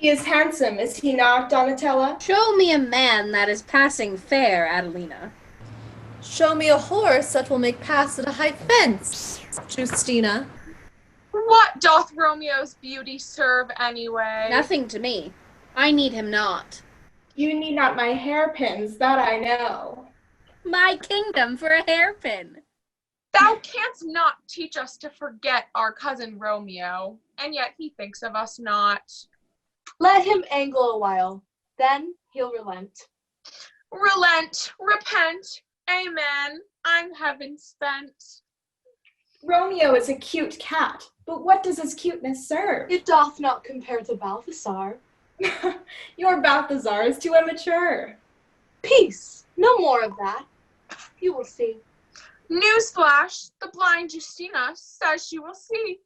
He is handsome, is he not, Donatella? Show me a man that is passing fair, Adelina. Show me a horse that will make pass at a high fence, Justina. What doth Romeo's beauty serve anyway? Nothing to me. I need him not. You need not my hairpins, that I know. My kingdom for a hairpin. Thou canst not teach us to forget our cousin Romeo, and yet he thinks of us not. Let him angle a while, then he'll relent. Relent, repent, amen, I'm heaven spent. Romeo is a cute cat, but what does his cuteness serve? It doth not compare to Balthasar. Your Balthazar is too immature. Peace, no more of that. You will see. Newsflash, the blind Justina says she will see.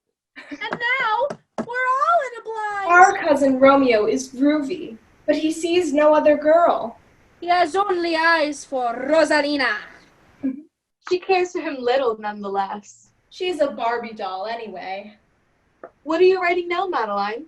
And now, we're all in a blind. Our cousin Romeo is groovy, but he sees no other girl. He has only eyes for Rosalina. She cares for him little, nonetheless. She's a Barbie doll anyway. What are you writing now, Madeline?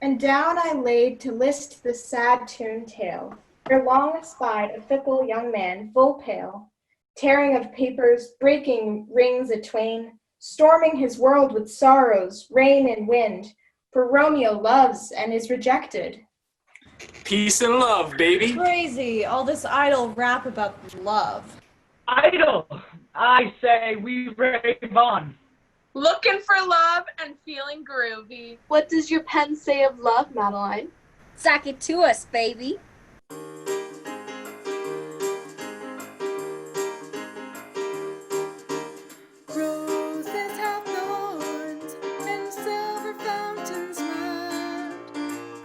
And down I laid to list the sad tune tale, ere long espied a fickle young man, full pale, tearing of papers, breaking rings atwain, storming his world with sorrows, rain and wind, for Romeo loves and is rejected. Peace and love, baby. Crazy, all this idle rap about love. Idle! I say we rave on. Looking for love and feeling groovy. What does your pen say of love, Madeline? Sack it to us, baby. Roses have thorns and silver fountains mad.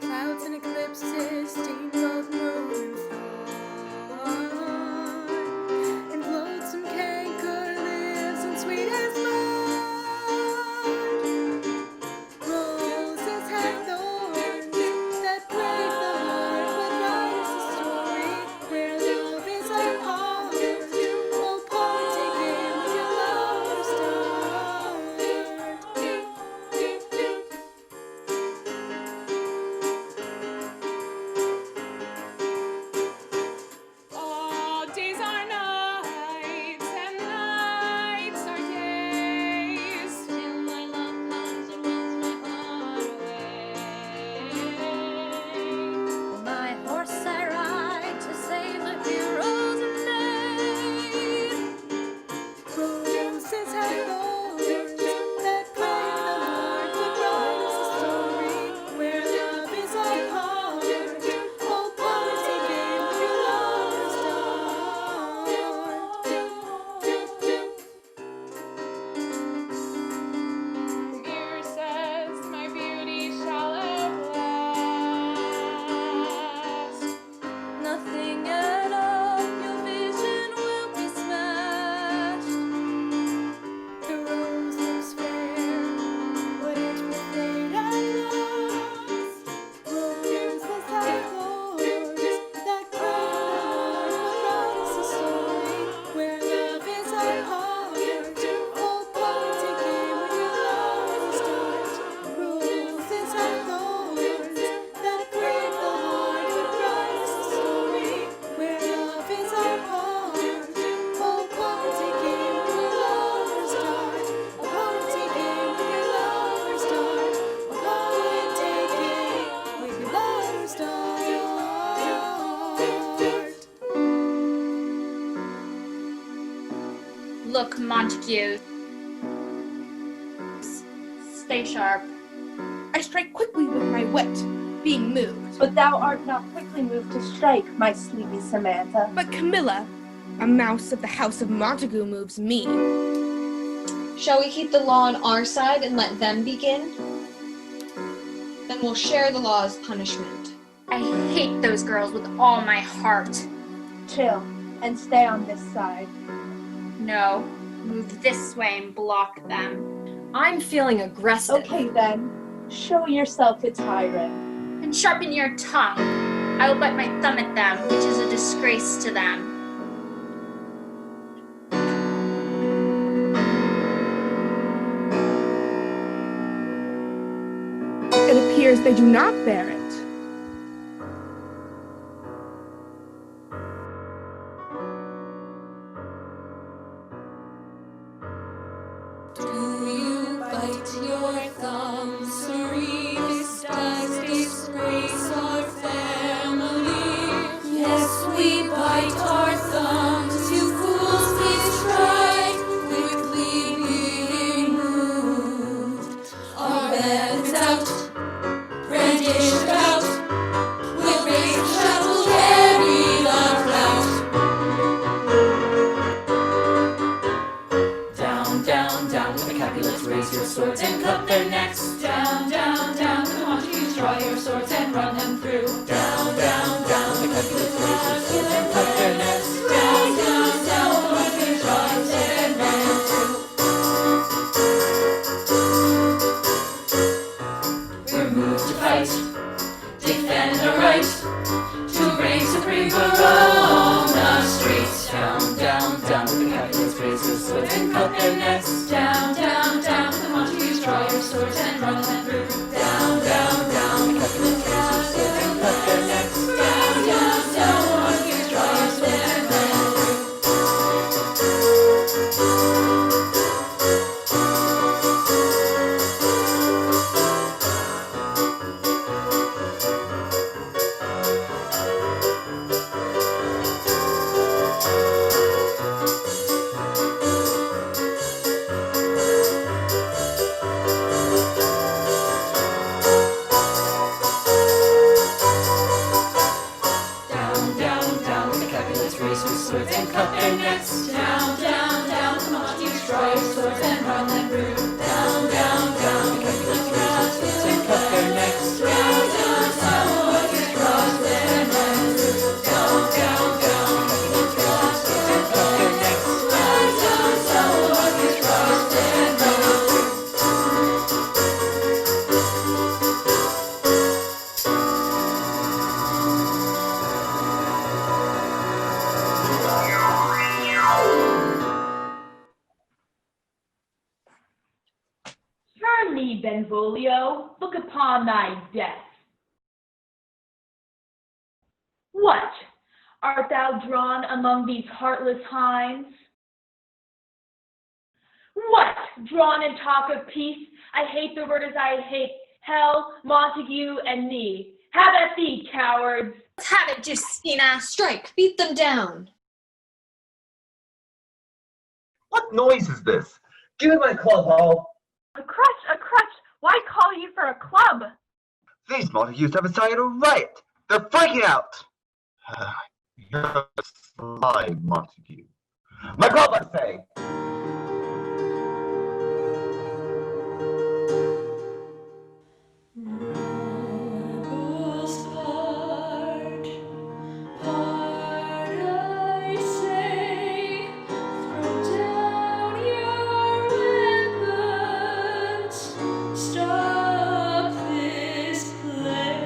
Clouds and eclipses steam both moon and sun. And loathsome canker lives in sweetest bud. Roses have thorns that break the heart, but right is the story where love is apart. Oh, parting in with your lover's all days are nights and nights are days. Till my love comes and wins my heart away. My horse I ride to save the heroes made. Roses have thorns that break the heart, but right is the story where love is apart. Oh, parting in with your lover's start. Mirror says my beauty shall outlast. Nothing at all, your vision will be smashed. The rose looks fair, but it will fade at last. Roses have thorns that break the heart, but right is the story where love is apart. Oh, parting in with your lover's start. Roses have thorns that break the heart, but right is the story where love is apart. Oh, parting in with your lover's start. A parting in with your lover's start. A parting in with your lover's start. Look, Montague. Stay sharp. I strike quickly with my wit, being moved. But thou art not quickly moved to strike, my sleepy Samantha. But Camilla, a mouse of the house of Montague, moves me. Shall we keep the law on our side and let them begin? Then we'll share the law's punishment. I hate those girls with all my heart. Chill, and stay on this side. No, move this way and block them. I'm feeling aggressive. Okay then, show yourself a tyrant. And sharpen your tongue. I will bite my thumb at them, which is a disgrace to them. It appears they do not bear it. dish about. We'll raise the shuttle, carry the clout. Down, down, down with the Capulets, raise your swords and cut their necks. Down, down, down with the Montagues, draw your swords and run them through. Down, down, down with the Capulets, raise your swords and cut their necks. Down, down, down with the Montagues, draw your swords and run them through. We're moved to fight, defend our right, to reign supreme around the streets. Down, down, down with the Capulets, raise your swords and cut their necks. Down, down, down with the Montagues, draw your swords and run them through. Down, down, down with the Capulets, raise your swords and cut their necks. Down, down, down with the Montagues, draw your swords and run them through. Down, down, down with the Capulets, raise your swords and cut their necks. Down, down, down with the Montagues, draw your swords and run them through. Down, down, down with the Capulets, raise your swords and cut their necks. Down, down, down with the Montagues, draw your swords and run them through. Down, down, down with the Capulets, raise your swords and cut their necks. Down, down, down with the Montagues, draw your swords and run them through. Turn thee, Benvolio, look upon thy death. What? Art thou drawn among these heartless hinds? What? Drawn in talk of peace? I hate the word as I hate hell, Montague, and thee. Have at thee, cowards! Let's have it, Justina. Strike, beat them down. What noise is this? Give me my club, Hall. A crutch, a crutch. Why call you for a club? These Montagues have decided a riot. They're freaking out. You're a sly Montague. My club, I say. Rebels part, part I say, throw down your weapons, stop this play.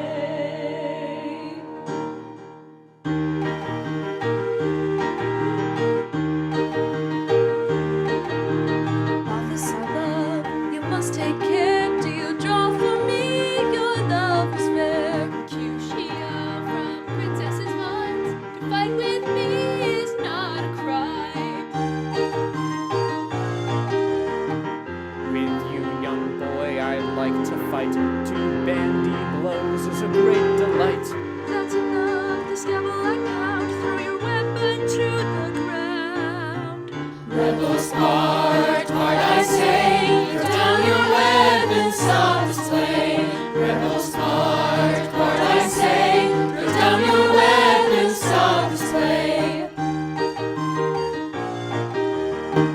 Office I love, you must take care. Do you draw for me? Your love is fair. Mercutio from princesses' minds. To fight with me is not a crime. With you, young boy, I like to fight. Two bandy blows is a great delight. That's enough. The scabbard I count. Throw your weapon to the ground. Rebels part, part I say. Throw down your weapons, stop this play. Rebels part, part I say. Throw down your weapons, stop this play.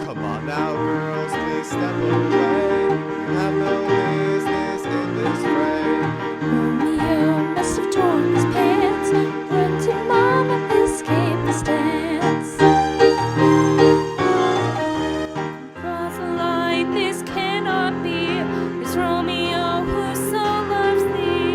Come on now, girls, please step away. You have no business in this fray. Romeo must have torn his pants. Run to mama, escape the stance. Cross the line, this cannot be. It's Romeo who so loves thee.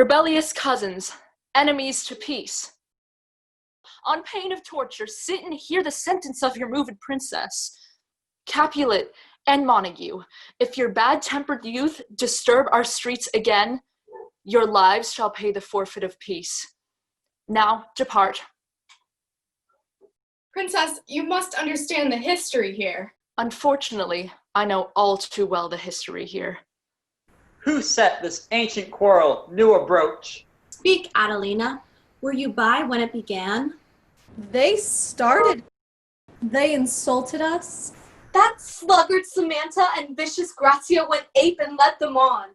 Rebellious cousins, enemies to peace. On pain of torture, sit and hear the sentence of your moved princess. Capulet and Montague, if your bad-tempered youth disturb our streets again, your lives shall pay the forfeit of peace. Now, depart. Princess, you must understand the history here. Unfortunately, I know all too well the history here. Who set this ancient quarrel new abroach? Speak, Adelina. Were you by when it began? They started. They insulted us. That sluggard Samantha and vicious Grazia went ape and led them on.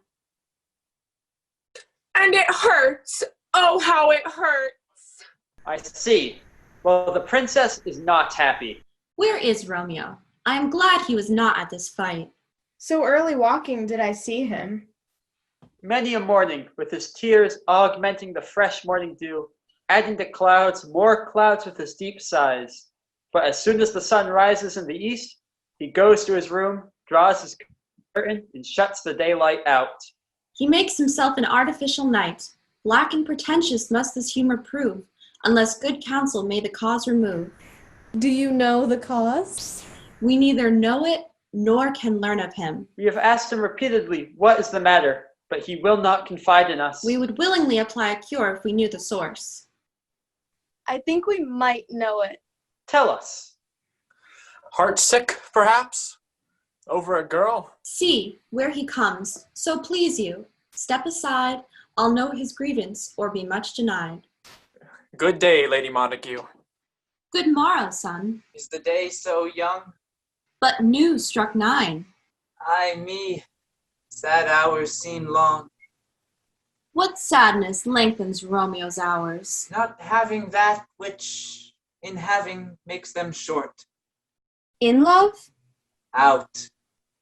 And it hurts. Oh, how it hurts. I see. Well, the princess is not happy. Where is Romeo? I am glad he was not at this fight. So early walking did I see him. Many a morning, with his tears augmenting the fresh morning dew, adding to clouds, more clouds with his deep sighs. But as soon as the sun rises in the east, he goes to his room, draws his curtain, and shuts the daylight out. He makes himself an artificial knight. Black and pretentious must this humor prove, unless good counsel may the cause remove. Do you know the cause? We neither know it, nor can learn of him. We have asked him repeatedly what is the matter, but he will not confide in us. We would willingly apply a cure if we knew the source. I think we might know it. Tell us. Heartsick, perhaps? Over a girl? See, where he comes. So please you, step aside. I'll know his grievance, or be much denied. Good day, Lady Montague. Good morrow, son. Is the day so young? But new struck 9. Ay me, sad hours seem long. What sadness lengthens Romeo's hours? Not having that which, in having, makes them short. In love? Out.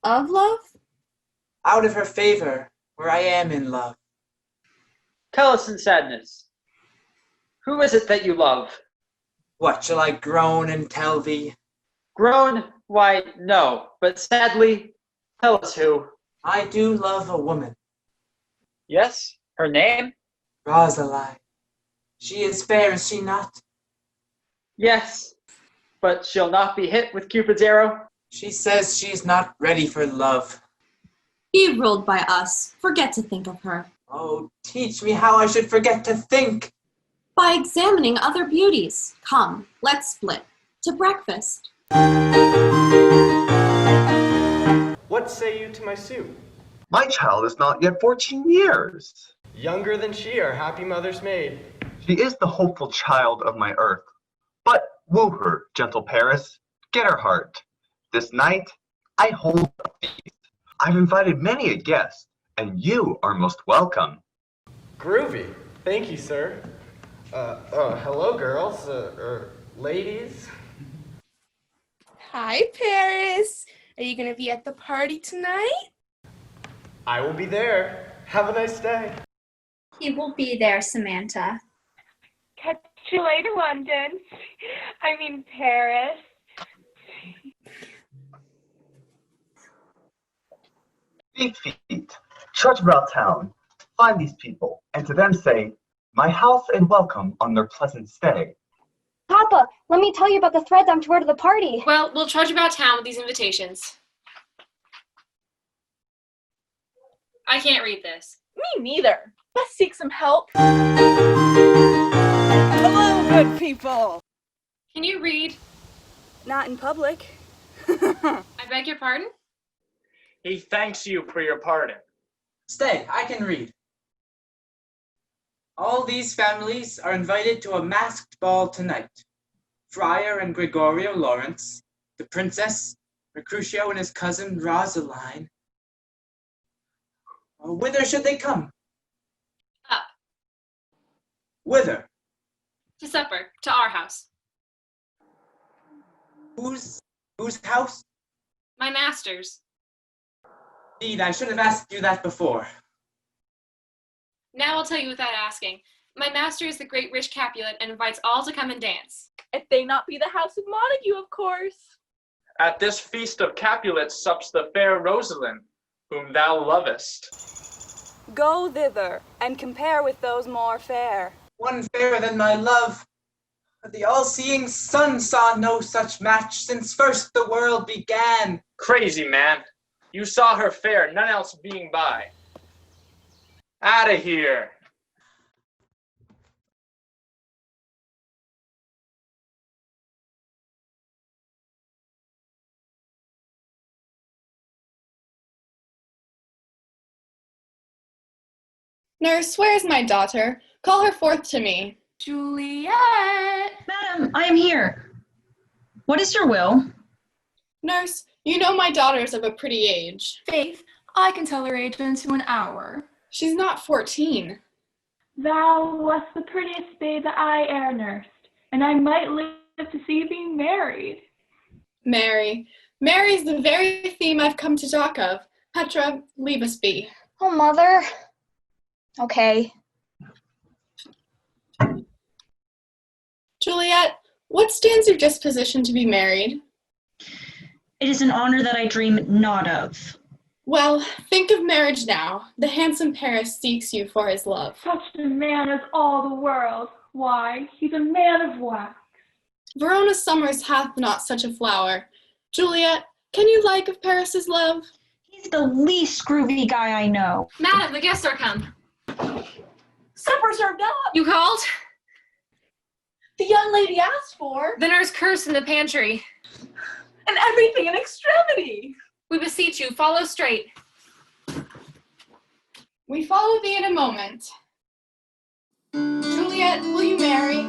Of love? Out of her favor, where I am in love. Tell us in sadness. Who is it that you love? What, shall I groan and tell thee? Groan? Why, no. But sadly, tell us who. I do love a woman. Yes? Her name? Rosaline. She is fair, is she not? Yes. But she'll not be hit with Cupid's arrow? She says she's not ready for love. Be ruled by us. Forget to think of her. Oh, teach me how I should forget to think. By examining other beauties. Come, let's split. To breakfast. What say you to my suit? My child is not yet 14 years. Younger than she, our happy mother's maid. She is the hopeful child of my earth. But woo her, gentle Paris. Get her heart. This night, I hold a feast. I've invited many a guest, and you are most welcome. Groovy. Thank you, sir. Hello, girls. Ladies. Hi, Paris. Are you gonna be at the party tonight? I will be there. Have a nice day. He will be there, Samantha. Catch you later, London. I mean, Paris. Feet, feet, trudge about town, find these people, and to them say, my house and welcome on their pleasant stay. Papa, let me tell you about the threads I'm to wear to the party. Well, we'll trudge about town with these invitations. I can't read this. Me neither. Let's seek some help. Hello, good people. Can you read? Not in public. I beg your pardon? He thanks you for your pardon. Stay, I can read. All these families are invited to a masked ball tonight. Friar and Gregorio Lawrence, the princess, Mercutio and his cousin Rosaline. Whither should they come? Up. Whither? To supper. To our house. Whose house? My master's. Indeed, I should have asked you that before. Now I'll tell you without asking. My master is the great rich Capulet and invites all to come and dance. If they not be the house of Montague, of course. At this feast of Capulets sups the fair Rosalind, whom thou lovest. Go thither, and compare with those more fair. One fairer than my love. But the all-seeing sun saw no such match since first the world began. Crazy, man. You saw her fair, none else being by. Outta here. Nurse, where is my daughter? Call her forth to me. Juliet! Madam, I am here. What is your will? Nurse, you know my daughter is of a pretty age. Faith, I can tell her age into an hour. She's not 14. Thou wast the prettiest babe that I e'er nursed, and I might live to see thee married. Mary. Mary's the very theme I've come to talk of. Petra, leave us be. Oh, Mother. Okay. Juliet, what stands your disposition to be married? It is an honor that I dream not of. Well, think of marriage now. The handsome Paris seeks you for his love. Such a man as all the world. Why, he's a man of wax. Verona Summers hath not such a flower. Juliet, can you like of Paris's love? He's the least groovy guy I know. Madam, the guests are come. Supper served up! You called? The young lady asked for. The nurse cursed in the pantry. And everything in extremity. We beseech you, follow straight. We follow thee in a moment. Juliet, will you marry?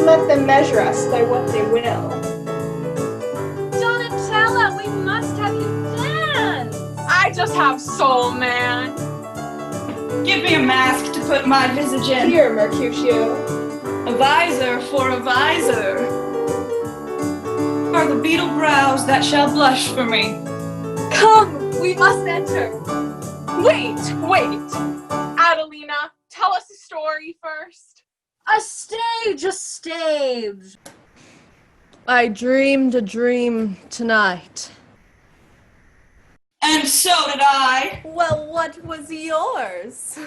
Let them measure us by what they will. Donatella, we must have you dance! I just have soul, man. Give me a mask to put my visage in. Here, Mercutio. A visor for a visor. Are the beetle brows that shall blush for me. Come, we must enter. Wait. Adelina, tell us a story first. A stage, a stage. I dreamed a dream tonight. And so did I. Well, what was yours?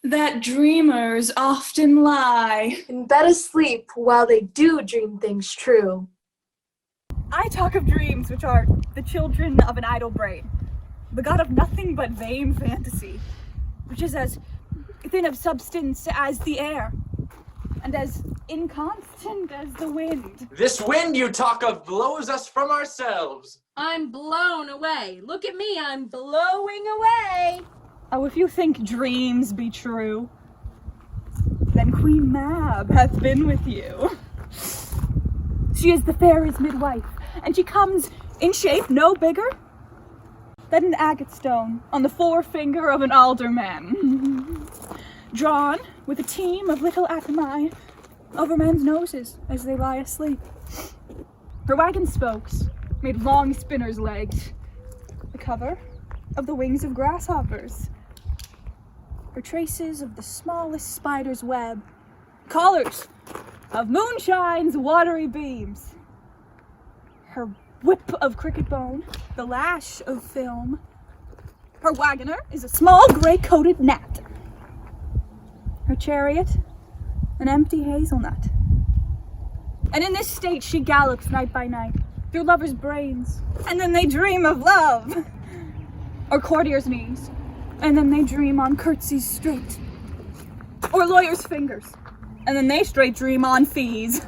That dreamers often lie. In bed asleep while they do dream things true. I talk of dreams which are the children of an idle brain, begot of nothing but vain fantasy, which is as thin of substance as the air, and as inconstant as the wind. This wind you talk of blows us from ourselves. I'm blown away. Look at me, I'm blowing away. Oh, if you think dreams be true, then Queen Mab hath been with you. She is the fairies' midwife, and she comes in shape no bigger than an agate stone on the forefinger of an alderman, drawn with a team of little atomi over men's noses as they lie asleep. Her wagon spokes made long spinners' legs, the cover of the wings of grasshoppers. Her traces of the smallest spider's web, collars of moonshine's watery beams. Her whip of cricket bone, the lash of film. Her wagoner is a small gray-coated gnat. Her chariot, an empty hazelnut. And in this state she gallops night by night through lovers' brains, and then they dream of love. Or courtiers' knees, and then they dream on curtsies straight. Or lawyers' fingers, and then they straight dream on fees.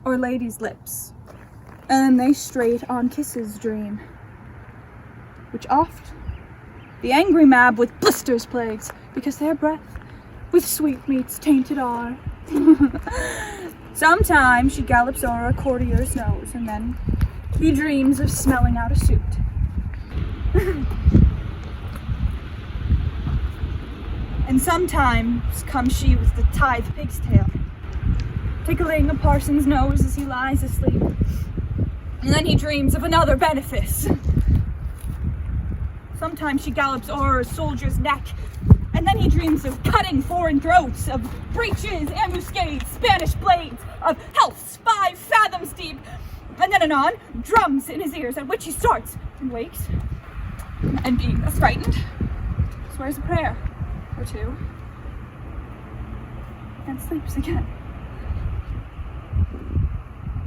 Or ladies' lips, and then they straight on kisses dream. Which oft the angry Mab with blisters plagues, because their breath with sweetmeats tainted are. Sometimes she gallops o'er a courtier's nose, and then he dreams of smelling out a suit. And sometimes comes she with the tithe pig's tail, tickling a parson's nose as he lies asleep. And then he dreams of another benefice. Sometimes she gallops o'er a soldier's neck, and then he dreams of cutting foreign throats, of breaches, ambuscades, Spanish blades, of healths 5 fathoms deep, and then anon, drums in his ears, at which he starts and wakes, and being thus frightened, swears a prayer or two, and sleeps again.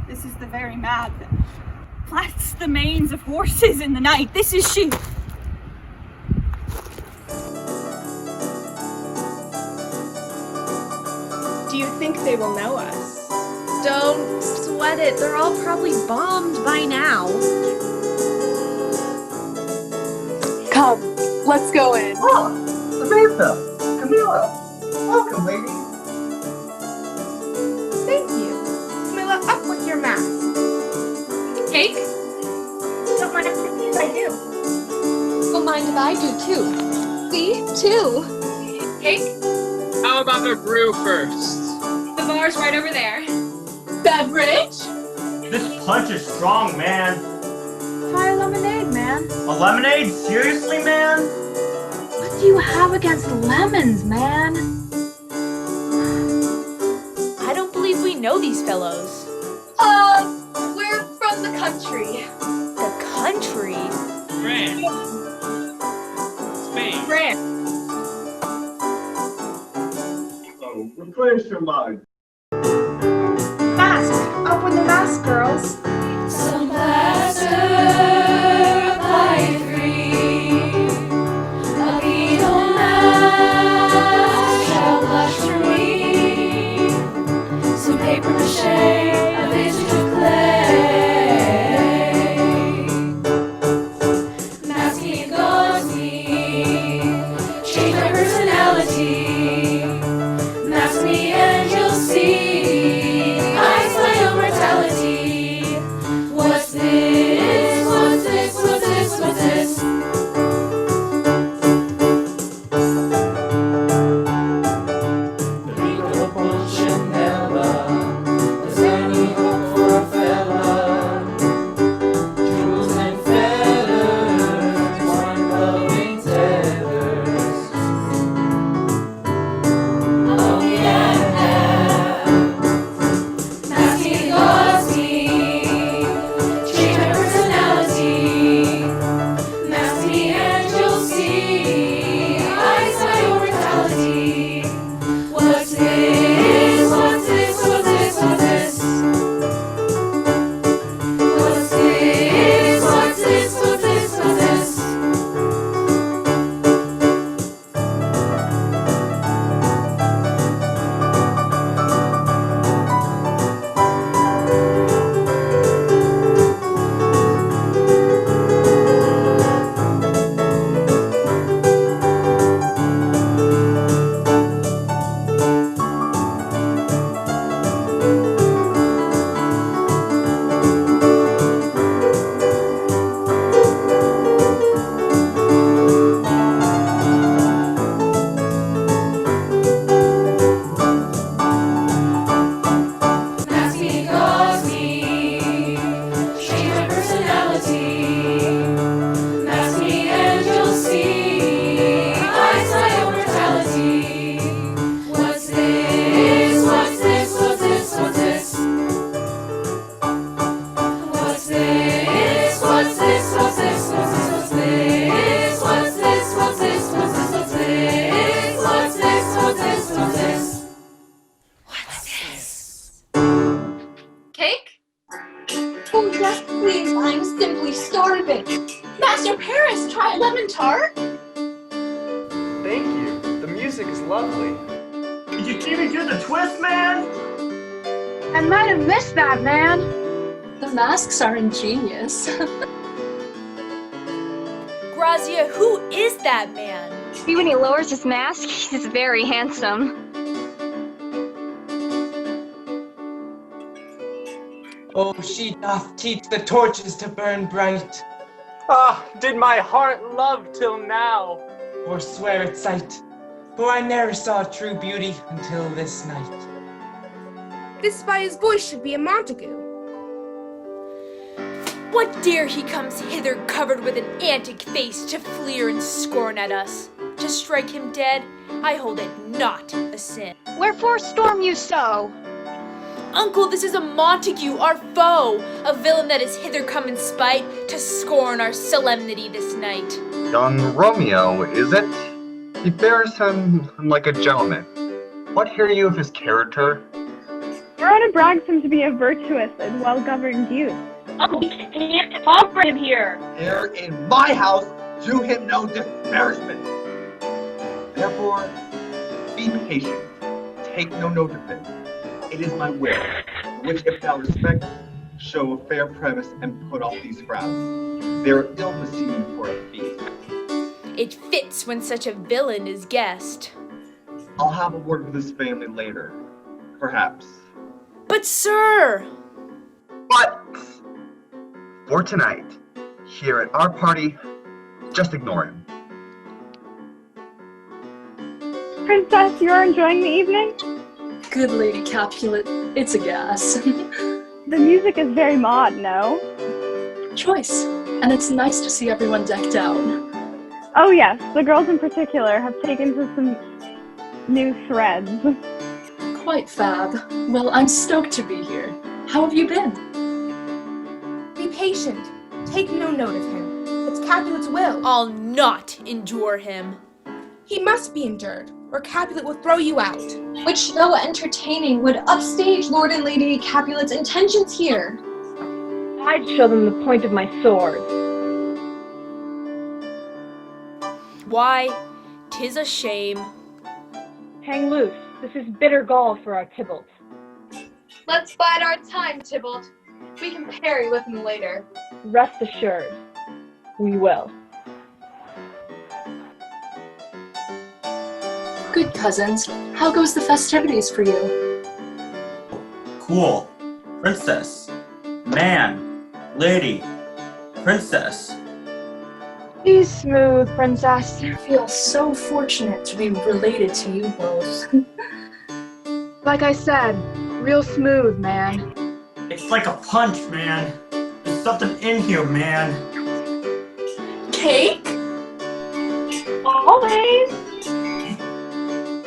This is the very Mab that plats the manes of horses in the night. This is she. Do you think they will know us? Don't sweat it, they're all probably bombed by now. Come, let's go in. Oh, Samantha, Camilla, welcome, lady. Thank you. Camilla, up with your mask. Cake? Don't mind if I do. Don't mind if I do too. See? Two. Cake? How about the brew first? The bar's right over there. Beverage? This punch is strong, man. Try a lemonade, man. A lemonade? Seriously, man? What do you have against lemons, man? I don't believe we know these fellows. We're from the country. The country? France. Spain. France. Oh, replace your mind. Mask! Up with the mask, girls. Some plaster pie free. A beetle mask shall blush for me. Some paper mache, a vision of clay. Mask me and gauze me, change my personality. Mask me and you'll see. What's this? What's this? What's this? What's this? The beetle of Pulcinella, the Zen Cake? Oh yes, please. I'm simply starving. Master Paris, try lemon tart. Thank you. The music is lovely. Did you see me do the twist, man? I might have missed that, man. The masks are ingenious. Grazia, who is that man? See, when he lowers his mask, he's very handsome. Oh, she doth teach the torches to burn bright. Ah, did my heart love till now? Forswear its sight, for I ne'er saw true beauty until this night. This by his voice should be a Montague. What dare he comes hither covered with an antic face to fleer and scorn at us? To strike him dead, I hold it not a sin. Wherefore storm you so? Uncle, this is a Montague, our foe, a villain that is hither come in spite to scorn our solemnity this night. Young Romeo, is it? He bears him like a gentleman. What hear you of his character? Verona brags him to be a virtuous and well-governed youth. Uncle, we can't comfort him here. Here in my house, do him no disparagement. Therefore, be patient. Take no note of him. It is my will, which if thou respect, show a fair premise and put off these frowns. They're ill beseeming for a feast. It fits when such a villain is guest. I'll have a word with his family later, perhaps. But sir! But for tonight, here at our party, just ignore him. Princess, you're enjoying the evening? Good Lady Capulet, it's a gas. The music is very mod, no? Choice, and it's nice to see everyone decked out. Oh yes, the girls in particular have taken to some new threads. Quite fab. Well, I'm stoked to be here. How have you been? Be patient. Take no note of him. It's Capulet's will. I'll not endure him. He must be endured, or Capulet will throw you out. Which, though entertaining, would upstage Lord and Lady Capulet's intentions here. I'd show them the point of my sword. Why, 'tis a shame. Hang loose. This is bitter gall for our Tybalt. Let's bide our time, Tybalt. We can parry with him later. Rest assured, we will. Good cousins, how goes the festivities for you? Cool. Princess. Man. Lady. Princess. Be smooth, princess. I feel so fortunate to be related to you both. Like I said, real smooth, man. It's like a punch, man. There's something in here, man. Cake? Always!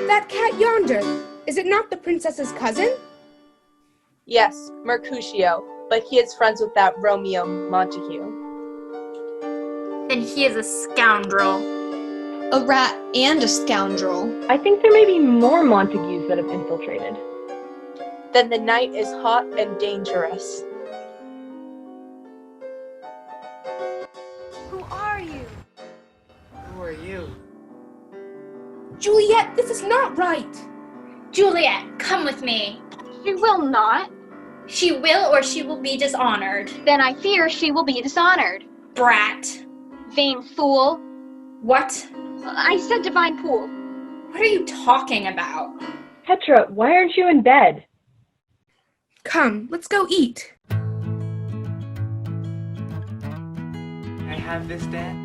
That cat yonder, is it not the princess's cousin? Yes, Mercutio, but he is friends with that Romeo Montague. Then he is a scoundrel. A rat and a scoundrel. I think there may be more Montagues that have infiltrated. Then the night is hot and dangerous. Who are you? Who are you? Juliet, this is not right. Juliet, come with me. She will not. She will, or she will be dishonored. Then I fear she will be dishonored. Brat. Vain fool. What? I said divine pool. What are you talking about? Petra, why aren't you in bed? Come, let's go eat. Can I have this, Dad?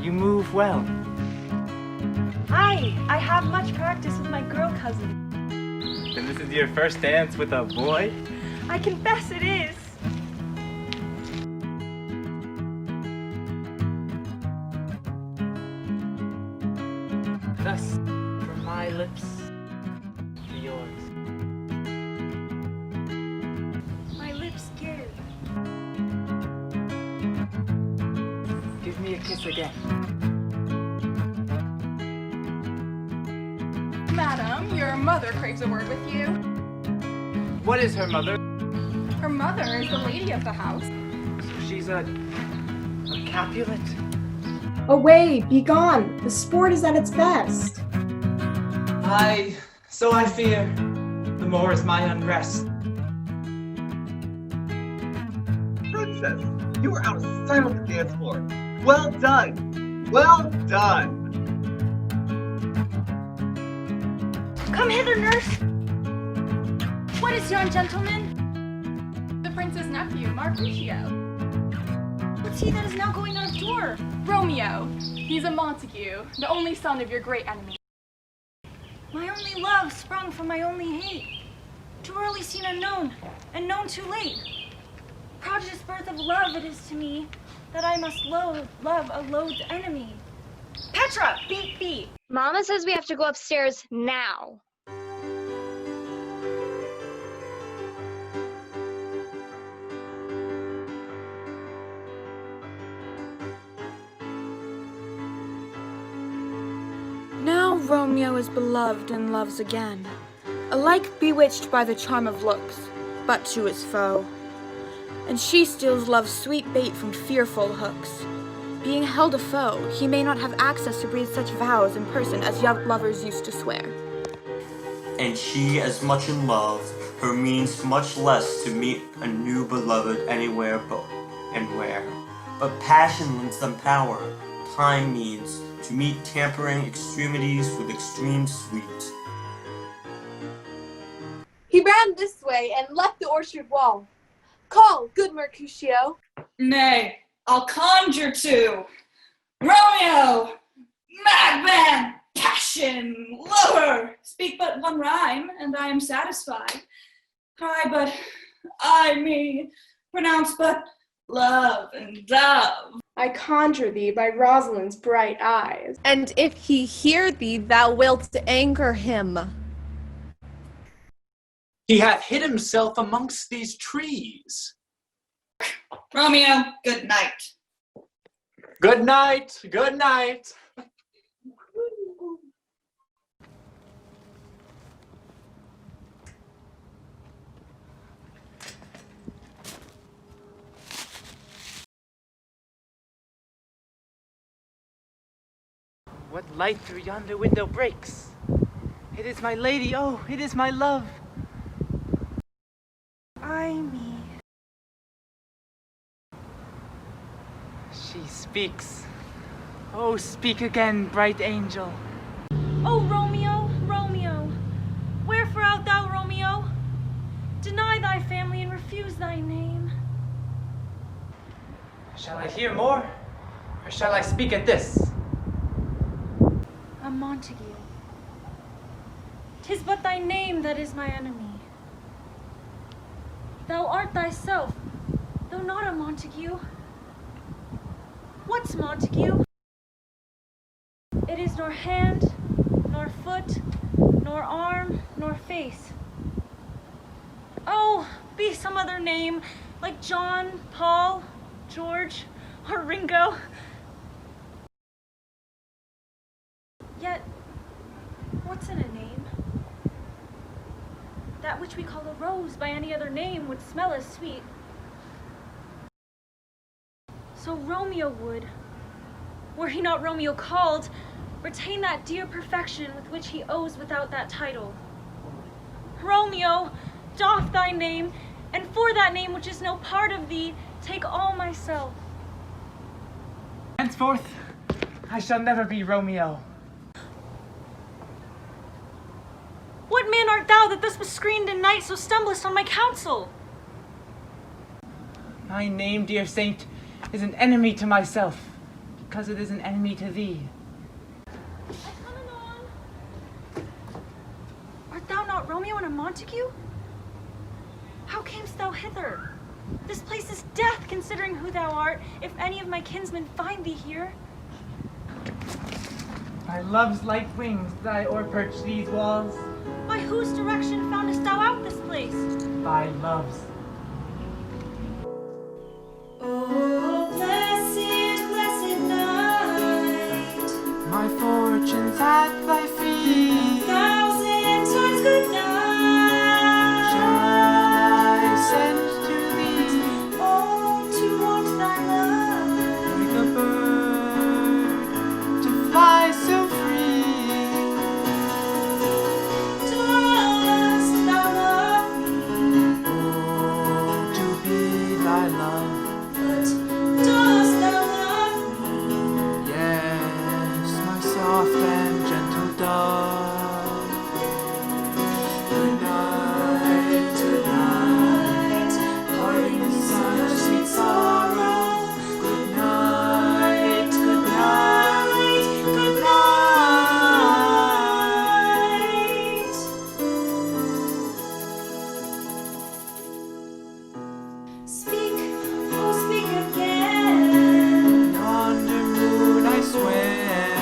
You move well. Hi, I have much practice with my girl cousin. Then this is your first dance with a boy? I confess it is. Thus, from my lips to yours. My lips give. Give me a kiss again. Madam, your mother craves a word with you. What is her mother? Her mother is the lady of the house. So she's a Capulet? Away, be gone. The sport is at its best. So I fear, the more is my unrest. Princess, you were out of sight on the dance floor. Well done. Well done. Come hither, nurse. What is yon gentleman? The prince's nephew, Mercutio. What's he that is now going out of door? Romeo. He's a Montague, the only son of your great enemy. My only love sprung from my only hate. Too early seen unknown, and known too late. Prodigious birth of love it is to me, that I must love a loathed enemy. Petra, beat. Mama says we have to go upstairs now. Now Romeo is beloved and loves again, alike bewitched by the charm of looks, but to his foe. And she steals love's sweet bait from fearful hooks. Being held a foe, he may not have access to breathe such vows in person as young lovers used to swear. And she as much in love, her means much less to meet a new beloved anywhere but and where. But passion lends them power, time means to meet tampering extremities with extreme sweet. He ran this way and left the orchard wall. Call, good Mercutio. Nay, I'll conjure to. Romeo, madman, passion, lover. Speak but one rhyme, and I am satisfied. Cry but I me, pronounce but love and dove. I conjure thee by Rosalind's bright eyes. And if he hear thee, thou wilt anger him. He hath hid himself amongst these trees. Romeo, good night. Good night, good night. What light through yonder window breaks? It is my lady, oh, it is my love. Ay me. She speaks. Oh, speak again, bright angel. Oh, Romeo, Romeo, wherefore art thou, Romeo? Deny thy family and refuse thy name. Shall I hear more, or shall I speak at this? A Montague. 'Tis but thy name that is my enemy. Thou art thyself, though not a Montague. What's Montague? It is nor hand, nor foot, nor arm, nor face. Oh, be some other name, like John, Paul, George, or Ringo. Yet, what's in a name? That which we call a rose by any other name would smell as sweet. So Romeo would, were he not Romeo called, retain that dear perfection with which he owes without that title. Romeo, doff thy name, and for that name which is no part of thee, take all myself. Henceforth, I shall never be Romeo. What man art thou that thus bescreened in night so stumblest on my counsel? My name, dear saint, is an enemy to myself, because it is an enemy to thee. Art thou not Romeo and a Montague? How camest thou hither? This place is death, considering who thou art, if any of my kinsmen find thee here. By love's light wings did I o'erperch these walls. By whose direction foundest thou out this place? By love's. Oh, blessed, blessed night. My fortune's at thy feet. Thou soft and gentle dove. Good night, parting in such sweet sorrow. Good night, good night, good night. Speak, oh speak again. Yonder moon, I swear.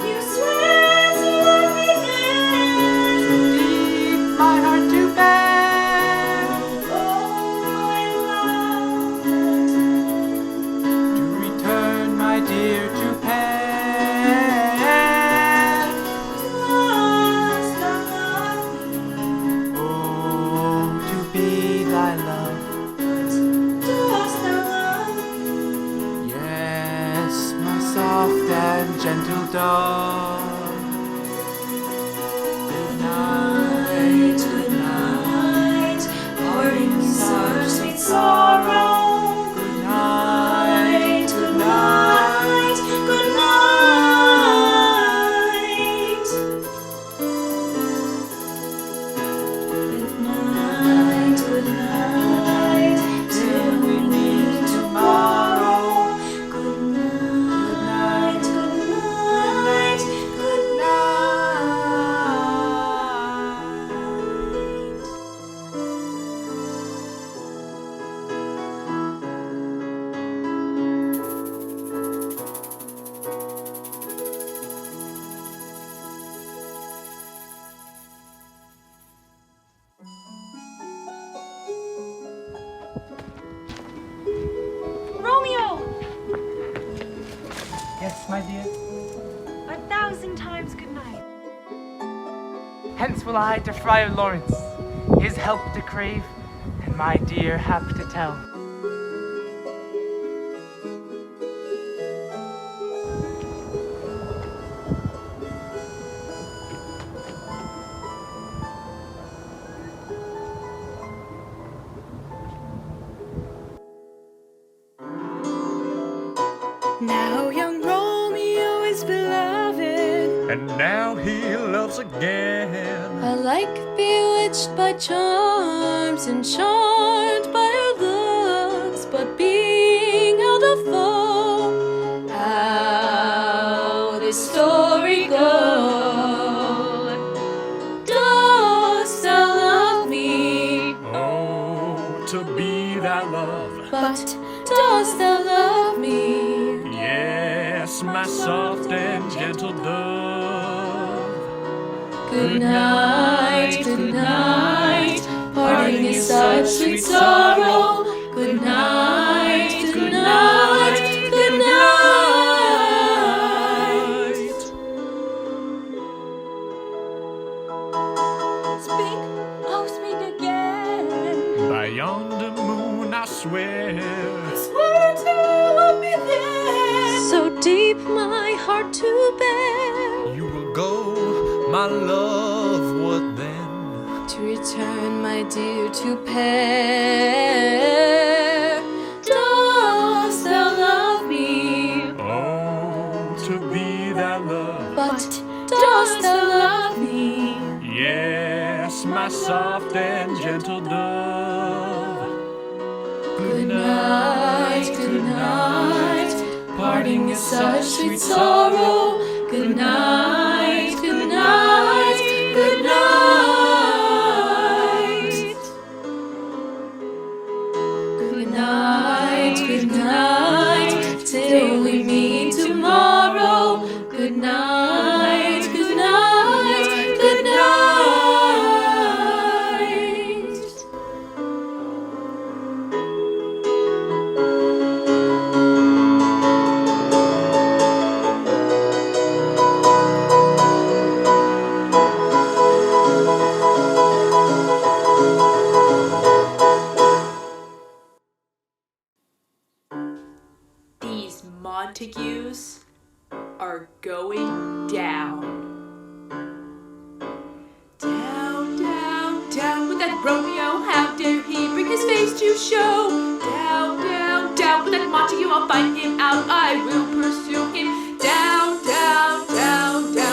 You swear to love me again. Deep my heart to bear. Oh my love. To return, my dear, to pair. Dost thou love me? Oh, to be thy love. Dost thou love me? Yes, my soft and gentle dove. Good night, parting in such sweet sorrow. good night, Good night, good night. Good night, till we meet tomorrow. Good night, good night, good night. Romeo! Yes, my dear. 1,000 times good night. Hence will I to Friar Lawrence, his help to crave, and my dear hap to tell. Now young Romeo is beloved, And now he loves again. alike bewitched by charms and charmed by her looks, but being held a foe. How this story goes? Dost thou love me? Oh, to be thy love. But dost thou love me? Yes, my soft and gentle dove. Good night, parting is such sweet sorrow. Good night, good night, good night. Speak, oh speak again. By yonder moon, I swear. Swear to love me then. So deep my heart to bear. You will go, my love, what then? To return, my dear, to pair. Dost thou love me? Oh, to be thy love. But dost thou love me? Yes, my soft and gentle dove. Good night, parting is such sweet sorrow. Good night, good night, good night. Good night, till we meet tomorrow. Good night, good night, good night. These Montagues are going down. Down, down, down with that Romeo. How dare he bring his face to show? Down, down, down with that Montague. I'll find him out. I will pursue him. Down, down, down, down.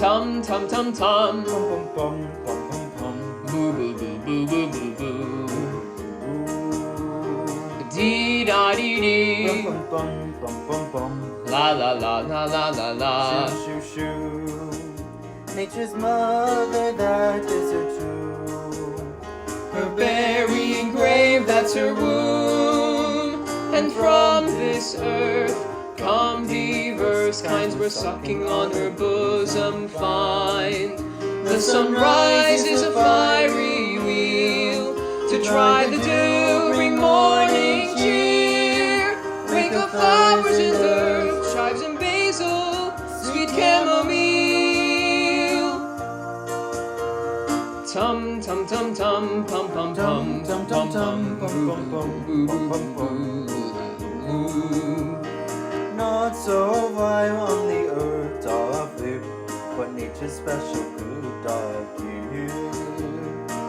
Tum tum tum tum. Bum bum bum bum bum. Boo boo boo boo boo boo boo. Dee da dee dee. Bum bum bum bum bum. La la la la la la la. Shoo shoo shoo. Nature's mother, that is her tomb. Her burying grave, that's her womb. And from this earth come diverse kinds where sucking on her bosom find. The sunrise is a fiery wheel to try the dew, bring morning cheer. Wake up flowers in earth, chives and basil, sweet chamomile. Tum tum tum tum pum pum pum tum tum tum pum pum pum boo boo boo boo. Not so vile on the earth doth live, but nature's special good doth give.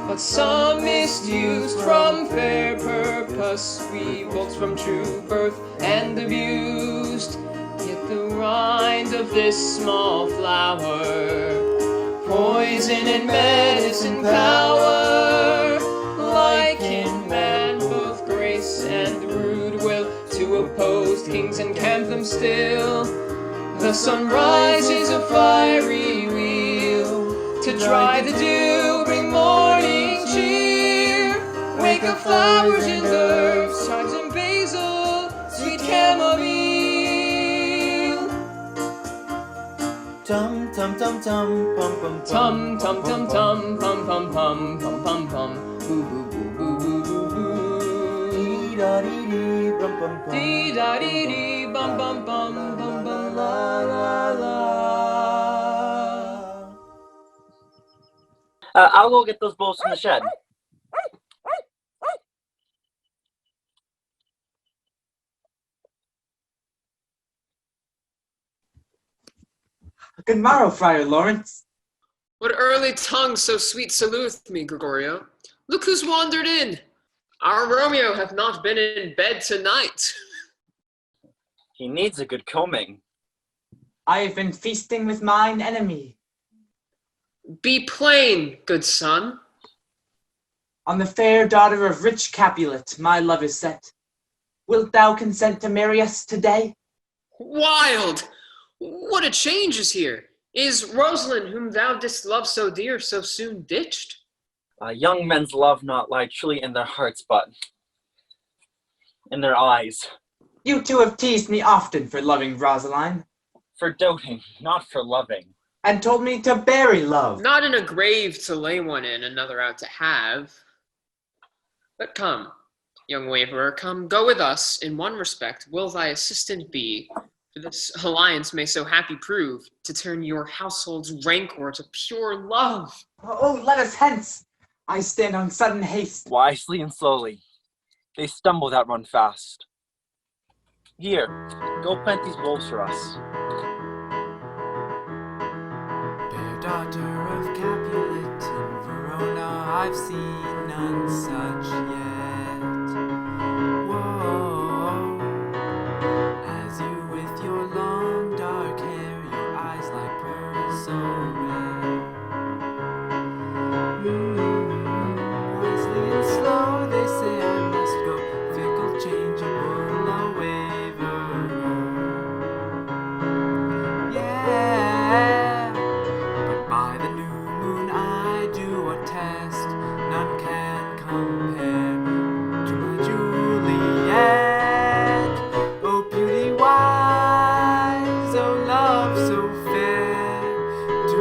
But some misused from fair purpose, revolts from true birth and abused. Yet the rind of this small flower, poison and medicine power, like in man both grace and rude will, to oppose kings and camp them still. The sunrise is a fiery wheel to try the dew, bring morning cheer. Wake up flowers and herbs, chives and basil, sweet chamomile. Tum tum tum tum pum pum tum tum tum tum pum pum pum pum pum pum boo boo boo boo boo boo boo. Dee da dee dee bum bum bum. Dee da dee dee bum bum bum bum bum la la la. I'll go get those bolts from the shed. Good morrow, Friar Lawrence. What early tongue so sweet saluteth me, Gregorio? Look who's wandered in. Our Romeo hath not been in bed tonight. He needs a good combing. I have been feasting with mine enemy. Be plain, good son. On the fair daughter of rich Capulet, my love is set. Wilt thou consent to marry us today? Wild! What a change is here! Is Rosalind, whom thou didst love so dear, so soon ditched? Young men's love not lie truly in their hearts, but in their eyes. You two have teased me often for loving Rosaline. For doting, not for loving. And told me to bury love. Not in a grave to lay one in, another out to have. But come, young waverer, come, go with us. In one respect will thy assistant be, for this alliance may so happy prove, to turn your household's rancor to pure love. Oh, let us hence. I stand on sudden haste. Wisely and slowly. They stumble that run fast. Here, go plant these bulbs for us. Fair daughter of Capulet in Verona, I've seen none such yet. Whoa, as you with your long dark hair, your eyes like pearls so red. Wisely and slow, they say I must go, fickle, changeable, a waverer. Yeah, but by the new moon I do attest, none can compare to my Juliet. Oh, beauty wise, oh, love so fair, to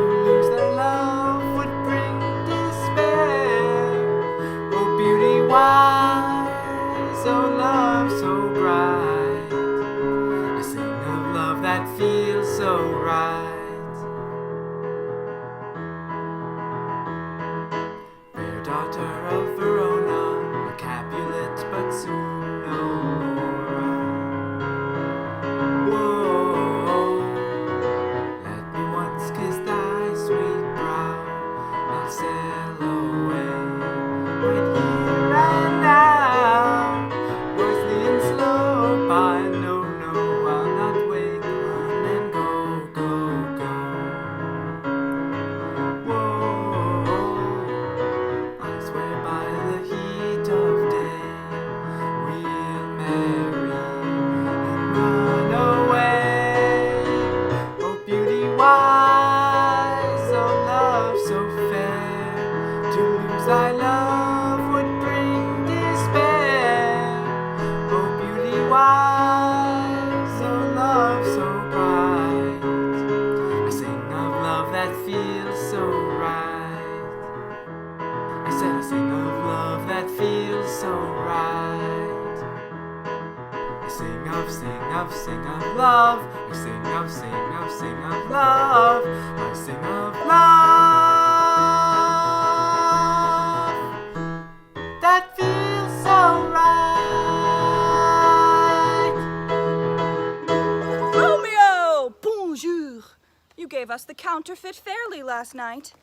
us the counterfeit fairly last night.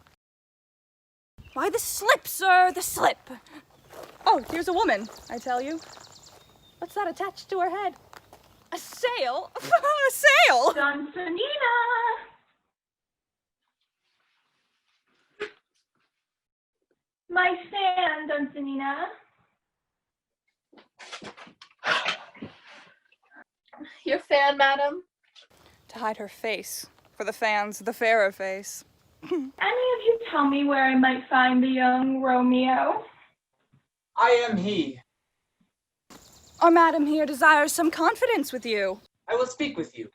Why, the slip, sir, the slip. Oh, here's a woman, I tell you. What's that attached to her head? A sail? A sail! Dunsanina! My fan, Dunsanina. Your fan, madam? To hide her face. For the fans, the fairer face. Any of you tell me where I might find the young Romeo? I am he. Our madam here desires some confidence with you. I will speak with you.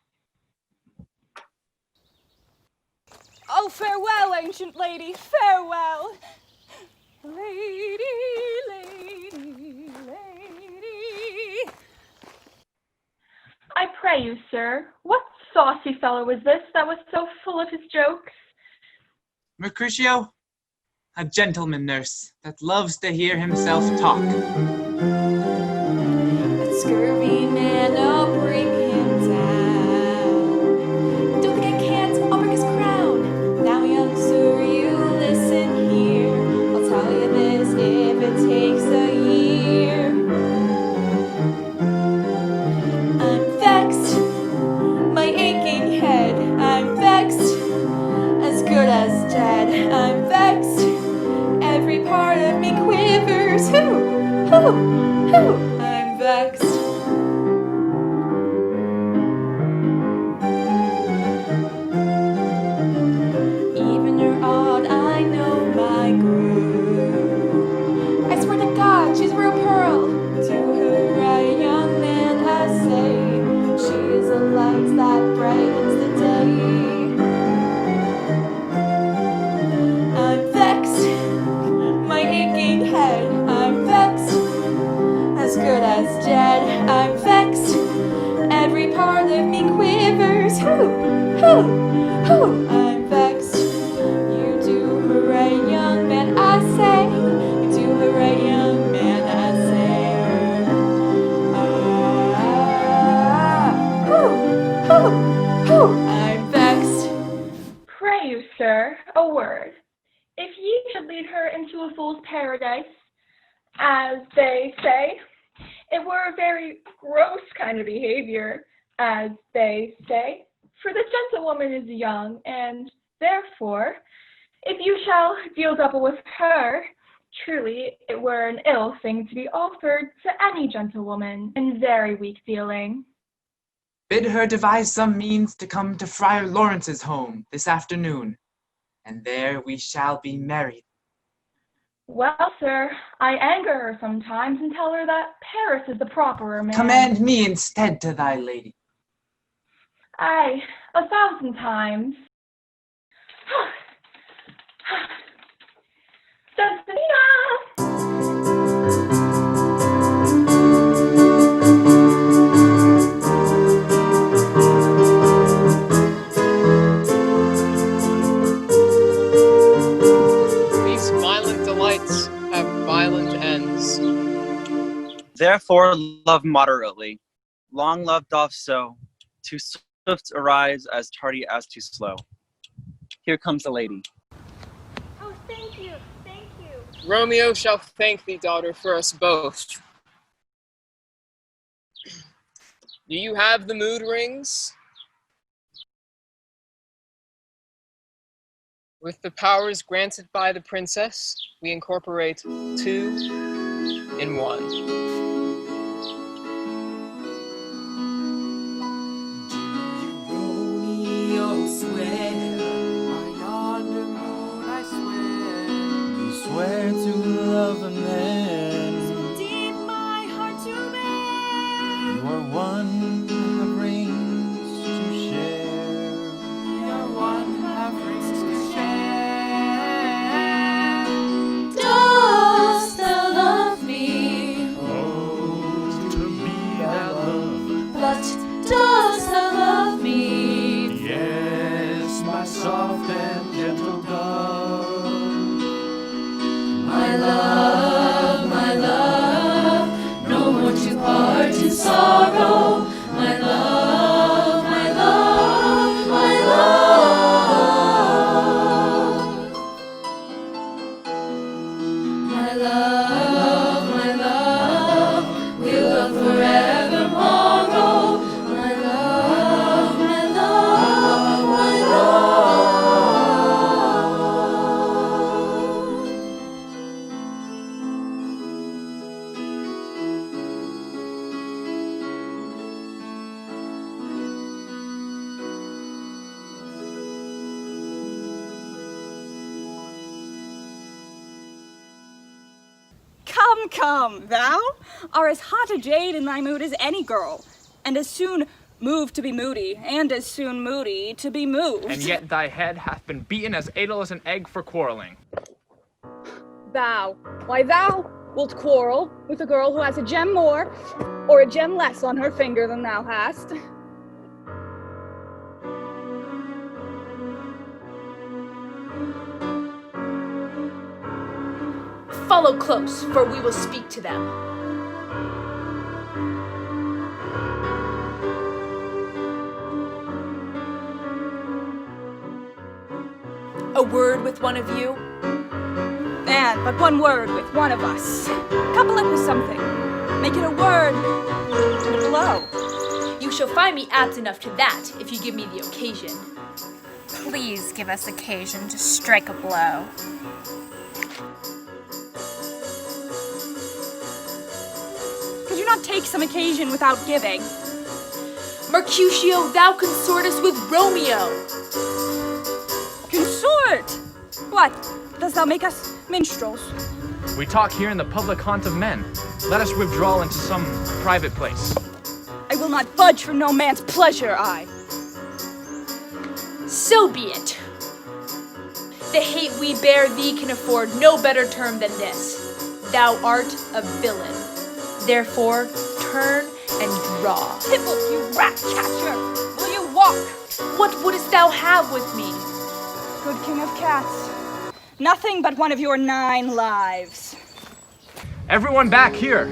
Oh, farewell, ancient lady, farewell. Lady, lady, lady. I pray you, sir, what saucy fellow was this that was so full of his jokes? Mercutio, a gentleman nurse that loves to hear himself talk. That scurvy man, I'll bring him down. Don't think I can't, I'll break his crown. Now, young sir, you listen here. I'll tell you this if it takes a year. I'm vexed, my aching head. I'm vexed, as good as dead. I'm vexed, every part of me quivers. I'm vexed. Even you're odd, I know my groove. I swear to God, she's real pearl. To her, a young man, I say, she is a light that brightens the day. I'm vexed, my aching head. I'm vexed, as good as dead. I'm vexed, every part of me quivers. I'm vexed. You do hooray, young man, I say. You do hooray, young man, I say. I'm vexed. Pray you, sir, a word. If ye should lead her into a fool's paradise, as they say, it were a very gross kind of behavior, as they say, for the gentlewoman is young, and therefore, if you shall deal double with her, truly it were an ill thing to be offered to any gentlewoman in very weak dealing. Bid her devise some means to come to Friar Lawrence's home this afternoon, and there we shall be married. Well, sir, I anger her sometimes and tell her that Paris is the properer man. Command me instead to thy lady. Aye, 1,000 times. These violent delights have violent ends. Therefore love moderately. Long love doth so. Too swift arise, as tardy as too slow. Here comes the lady. Oh, thank you, thank you. Romeo shall thank thee, daughter, for us both. Do you have the mood rings? With the powers granted by the princess, we incorporate 2 in 1. Swear by yonder moon, I swear. You swear to love a man. So deep my heart to bear. You are one who have rings to share. We are one who have rings to share. Dost thou love me? Oh, to me that love. But dost thou love me? Yes, my Come, come, thou art as hot a jade in thy mood as any girl, and as soon moved to be moody, and as soon moody to be moved. And yet thy head hath been beaten as idle as an egg for quarreling. Thou, why thou wilt quarrel with a girl who has a gem more or a gem less on her finger than thou hast. Follow close, for we will speak to them. A word with one of you? And but one word with one of us. Couple it with something. Make it a word and a blow. You shall find me apt enough to that if you give me the occasion. Please give us occasion to strike a blow. Could you not take some occasion without giving? Mercutio, thou consortest with Romeo. Consort! What? Dost thou make us minstrels? We talk here in the public haunt of men. Let us withdraw into some private place. I will not budge from no man's pleasure, I. So be it. The hate we bear thee can afford no better term than this. Thou art a villain. Therefore, turn and draw. Hipple, you rat catcher! Will you walk? What wouldst thou have with me? Good king of cats. Nothing but one of your 9 lives. Everyone back here!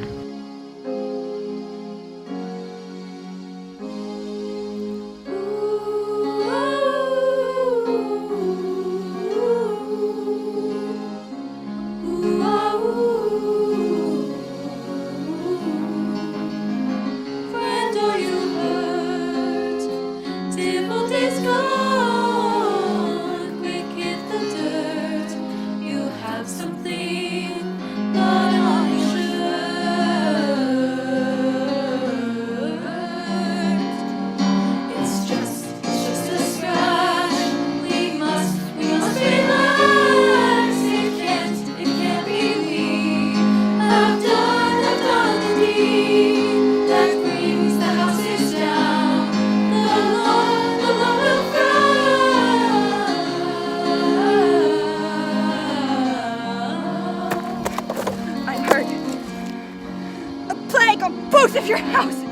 Both of your houses!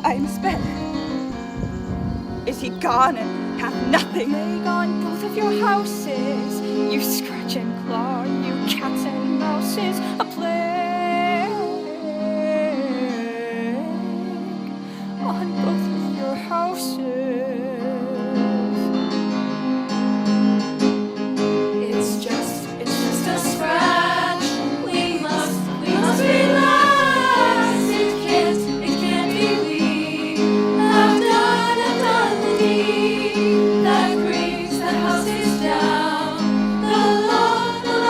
I am sped. Is he gone and hath nothing? Plague on both of your houses, you scratch and claw, you cats and mouses, a plague on both of your houses. It's just a scratch. We must relax. It can't be we. Have done the deed that brings the houses down. The law will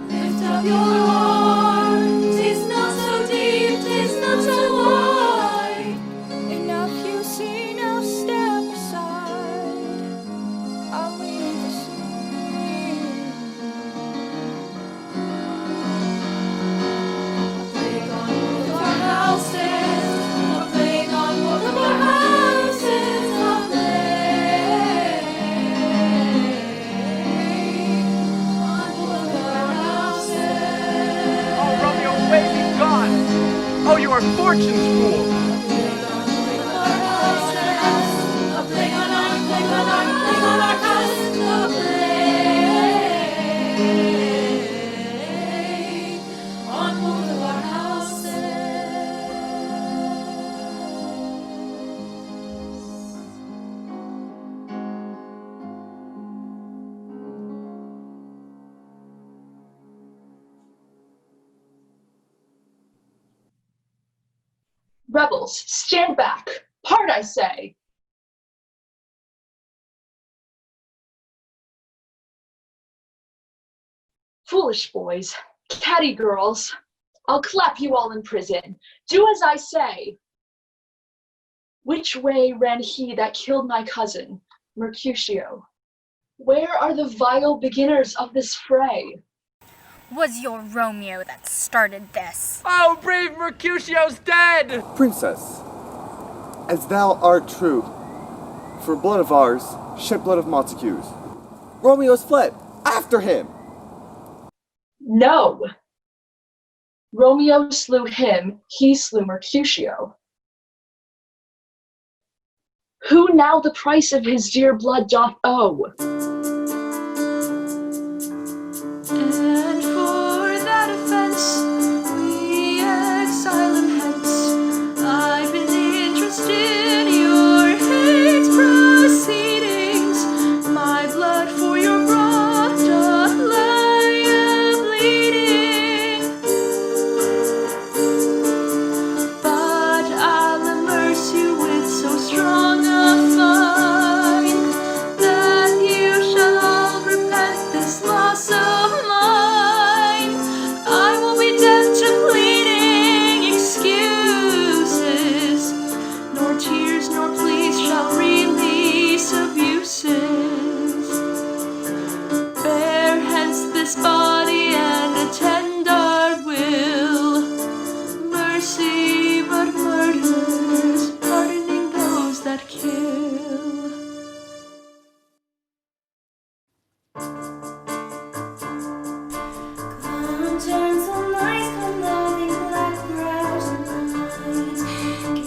lift up your arm. 'Tis not so deep, 'tis not so wide. Enough you see, now step aside. I'll leave the scene. A plague on both of our houses. A plague on both of our houses. A plague on both of our houses. Oh, Romeo, away be gone! Oh, you are fortune's fool! A plague on our house. A plague on both of our houses. Rebels, stand back! Part, I say! Foolish boys, catty girls, I'll clap you all in prison. Do as I say. Which way ran he that killed my cousin, Mercutio? Where are the vile beginners of this fray? Was your Romeo that started this? Oh, brave Mercutio's dead! Princess, as thou art true, for blood of ours, shed blood of Montague's. Romeo's fled. After him! No. Romeo slew him, he slew Mercutio. Who now the price of his dear blood doth owe? And for that offense, we exile him hence. I've been interested in your hate proceedings. My blood for your broth doth lie a-bleeding. But I'll immerse you with so strong a fine that you shall all repent this loss of mine. I will be deaf to pleading excuses, nor tears nor pleas shall release abuses. Bear hence this body and attend our will. Mercy but murderers, pardoning those that kill. Come turn some lights, come loving black brows and lines.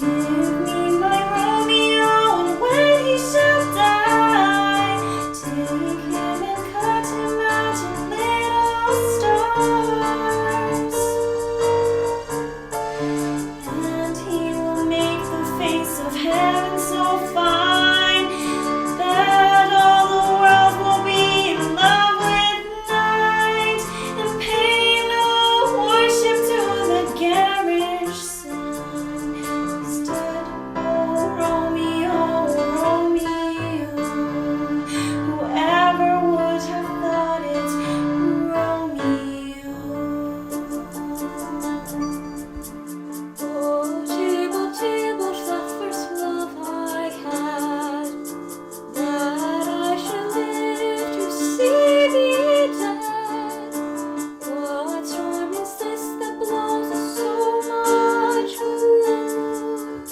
Give me my Romeo, and when he shall die, take him and cut him out in little stars. And he will make the face of heaven so fine that all the world will be in love with night, and pay no worship to the garish sun. Instead, oh Romeo, Romeo, whoever would have thought it, Romeo. Oh, Tybalt, Tybalt, the first love I had, that I should live to see thee dead. What storm is this that blows so much gloom?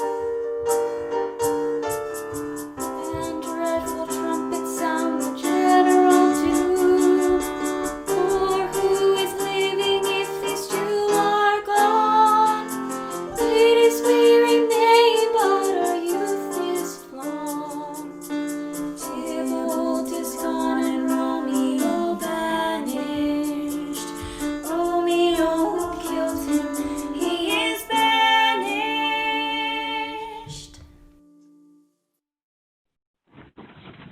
And dreadful trumpets sound the general doom. For who is living if these two are gone? Ladies, we remain, but our youth is flown. Tybalt is gone and Romeo vanished. Romeo who killed him, he is banished.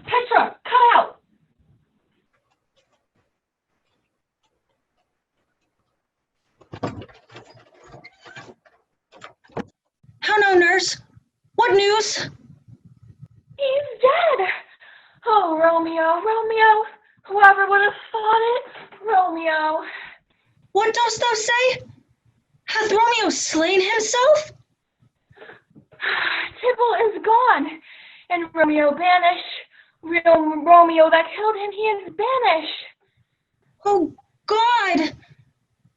Petra, cut out! How now, nurse? What news? He's dead! Oh, Romeo, Romeo, whoever would have thought it? Romeo. What dost thou say? Hath Romeo slain himself? Tybalt is gone, and Romeo banished. Romeo that killed him, he is banished. Oh, God!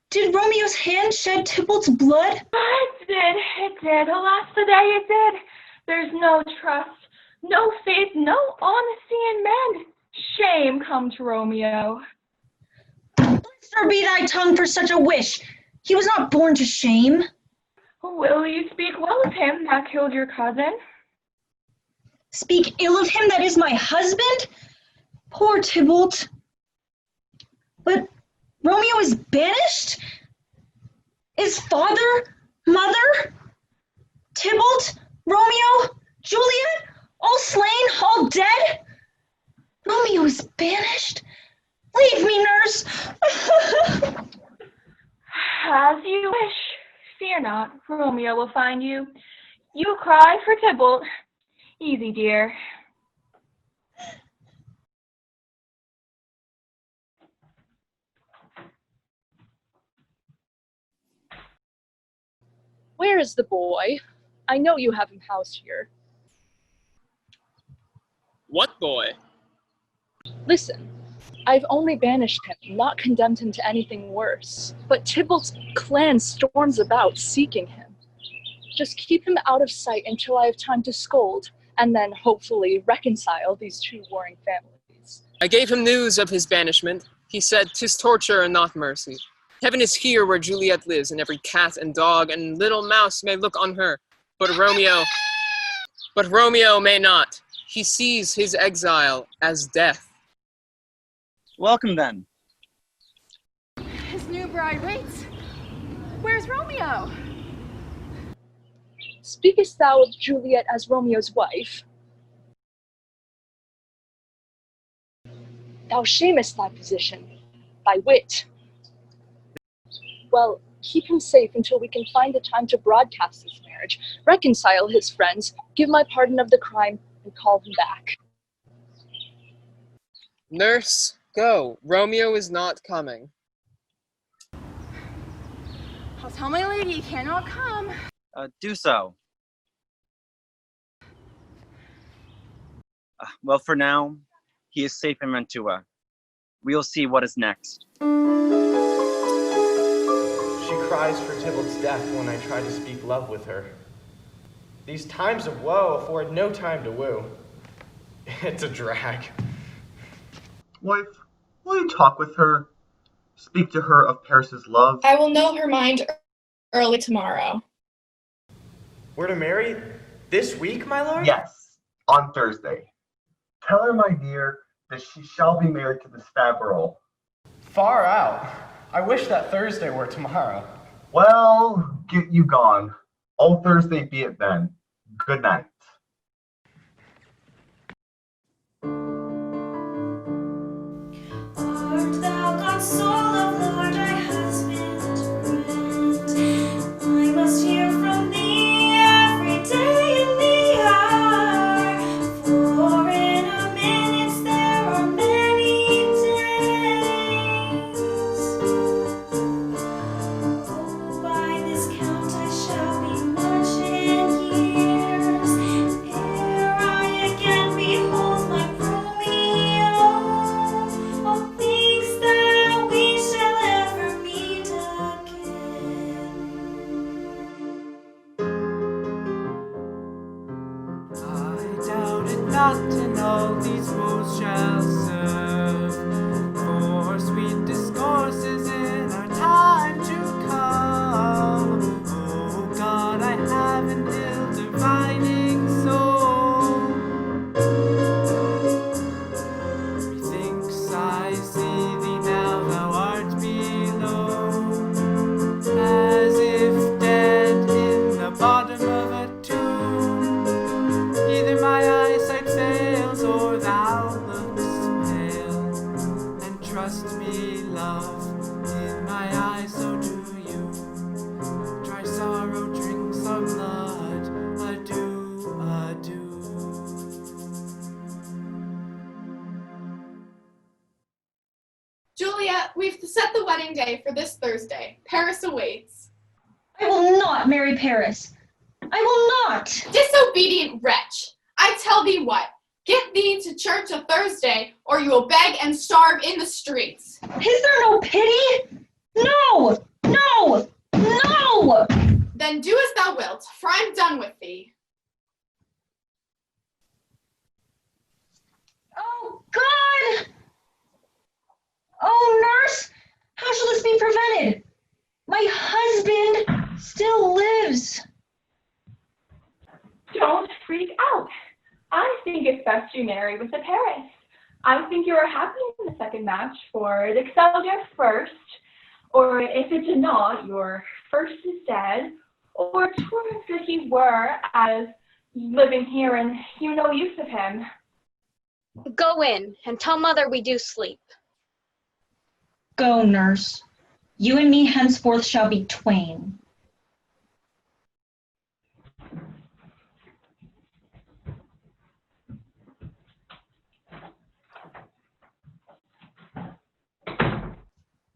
Did Romeo's hand shed Tybalt's blood? It did. Alas, today it did. There's no trust, no faith, no honesty in men. Shame come to Romeo. Blessed be thy tongue for such a wish. He was not born to shame. Will you speak well of him that killed your cousin? Speak ill of him that is my husband? Poor Tybalt. But Romeo is banished? Is father, mother, Tybalt, Romeo, Juliet, all slain, all dead? Romeo is banished? Leave me, nurse. As you wish. Fear not, Romeo will find you. You cry for Tybalt. Easy, dear. is the boy. I know you have him housed here. What boy? Listen, I've only banished him, not condemned him to anything worse. But Tybalt's clan storms about, seeking him. Just keep him out of sight until I have time to scold, and then hopefully reconcile these two warring families. I gave him news of his banishment. He said, "'Tis torture and not mercy. Heaven is here where Juliet lives, and every cat and dog and little mouse may look on her. But Romeo may not. He sees his exile as death." Welcome then. His new bride waits. Where's Romeo? Speakest thou of Juliet as Romeo's wife? Thou shamest thy position, thy wit. Well, keep him safe until we can find the time to broadcast this marriage, reconcile his friends, give my pardon of the crime, and call him back. Nurse, go. Romeo is not coming. I'll tell my lady he cannot come. Do so. Well, for now, he is safe in Mantua. We'll see what is next. She cries for Tybalt's death when I try to speak love with her. These times of woe afford no time to woo. It's a drag. Wife, will you talk with her? Speak to her of Paris's love? I will know her mind early tomorrow. We're to marry this week, my lord? Yes, on Thursday. Tell her, my dear, that she shall be married to this Amirault. Far out. I wish that Thursday were tomorrow. Well, get you gone. All Thursday be it then. Good night. Art thou console of Lord thy husband rent? I must hear from thee every day in the hour, for in a minute there are many days. Oh, by this count I shall be much in years, ere I again behold my Romeo. Oh, thinks that we shall ever meet again. I doubt it not, and all these woes shall serve for sweet discourses in our time to come. Oh God, I have an ill divining soul. Methinks I see thee now, thou art below, as if dead in the bottom of a tomb. Either my eyesight fails, or thou look'st pale. And trust me, love, in my eyes so do you. Dry sorrow drinks our blood. Adieu, adieu. Juliet, we've set the wedding day for this Thursday. Paris awaits. I will not marry Paris. I will not. Disobedient wretch! I tell thee what, get thee to church o' Thursday, or you will beg and starve in the streets. Is there no pity? No! No! No! Then do as thou wilt, for I'm done with thee. Oh, God! Oh, nurse! How shall this be prevented? My husband still lives. Don't freak out. I think it's best you marry with the Paris. I think you are happy in the second match, for it excelled your first. Or if it did not, your first is dead. Or 'twere as good he were, as living here and you no use of him. Go in and tell mother we do sleep. Go, nurse. You and me henceforth shall be twain.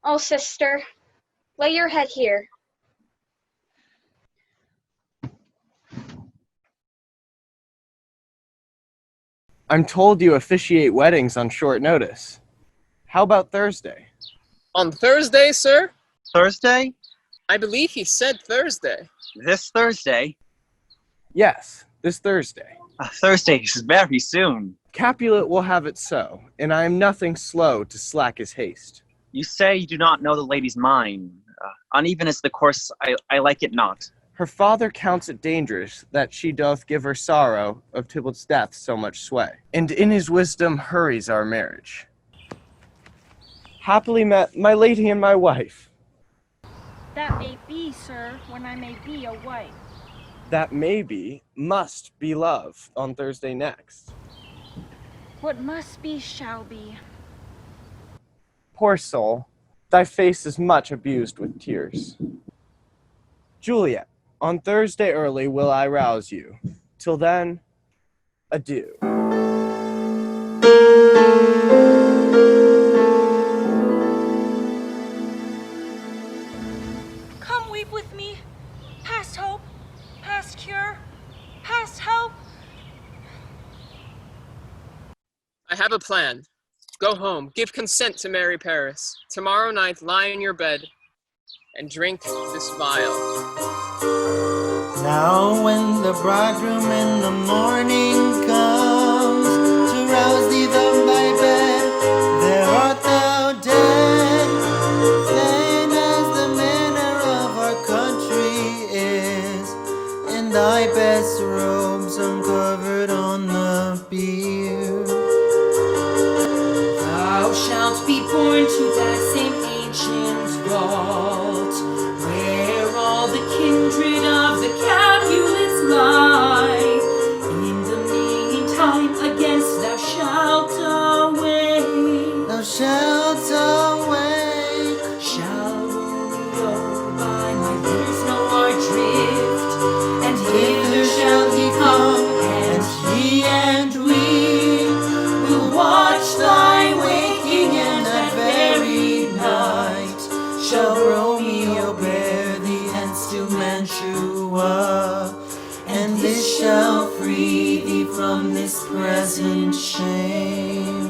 Oh, sister, lay your head here. I'm told you officiate weddings on short notice. How about Thursday? On Thursday, sir? Thursday? I believe he said Thursday. This Thursday? Yes, this Thursday. Thursday is very soon. Capulet will have it so, and I am nothing slow to slack his haste. You say you do not know the lady's mind. Uneven is the course, I like it not. Her father counts it dangerous that she doth give her sorrow of Tybalt's death so much sway, and in his wisdom hurries our marriage. Happily met my lady and my wife. That may be, sir, when I may be a wife. That may be, must be love on Thursday next. What must be shall be. Poor soul, thy face is much abused with tears. Juliet, on Thursday early will I rouse you. Till then, adieu. Come weep with me. Past hope, past cure, past hope. I have a plan. Go home, give consent to marry Paris. Tomorrow night, lie in your bed and drink this vial. Now when the bridegroom in the morning comes to rouse thee from thy bed, there art thou dead. Then as the manner of our country is, in thy best robes uncovered on the bier. Thou shalt be born to that same ancient vault, where all the kindred of the Capulets lie. In the meantime, against thou shalt awake. Thou shalt awake. Shall Romeo by my letters know our drift, and hither shall he come, and he and we will watch thy waking, and that very night shall Romeo bear thee hence to Mantua, and this shall free thee from this present shame.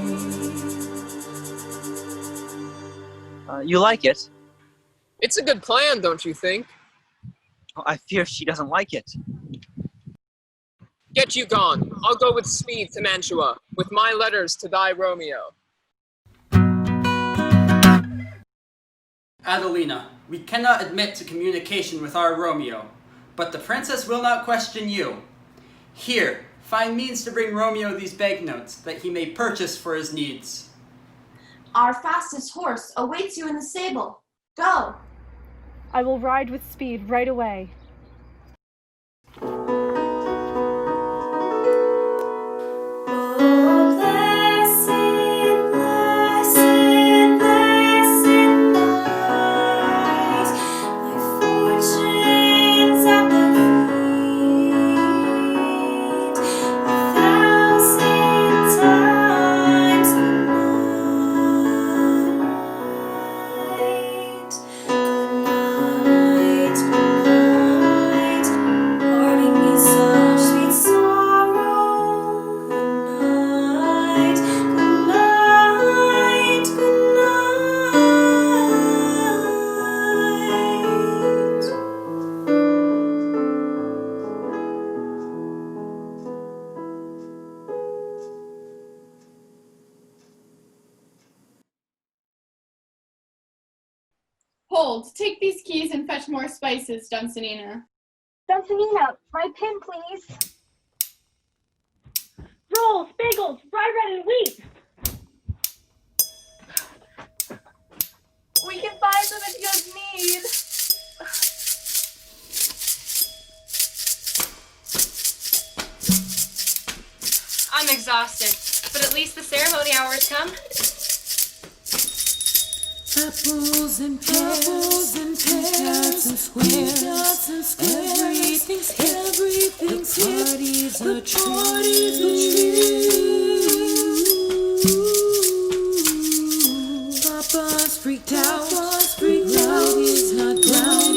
You like it? It's a good plan, don't you think? I fear she doesn't like it. Get you gone. I'll go with speed to Mantua, with my letters to thy Romeo. Adelina, we cannot admit to communication with our Romeo, but the princess will not question you. Here, find means to bring Romeo these banknotes that he may purchase for his needs. Our fastest horse awaits you in the stable. Go. I will ride with speed right away. Hold, take these keys and fetch more spices, Dunsinina. Dunsinina, my pin, please. Rolls, bagels, rye bread, and wheat. We can buy them if you need. I'm exhausted, but at least the ceremony hour's come. Apples and pears, dots and squares, everything's hip, the party's a treat. Papa's freaked out, Rowdy's not down,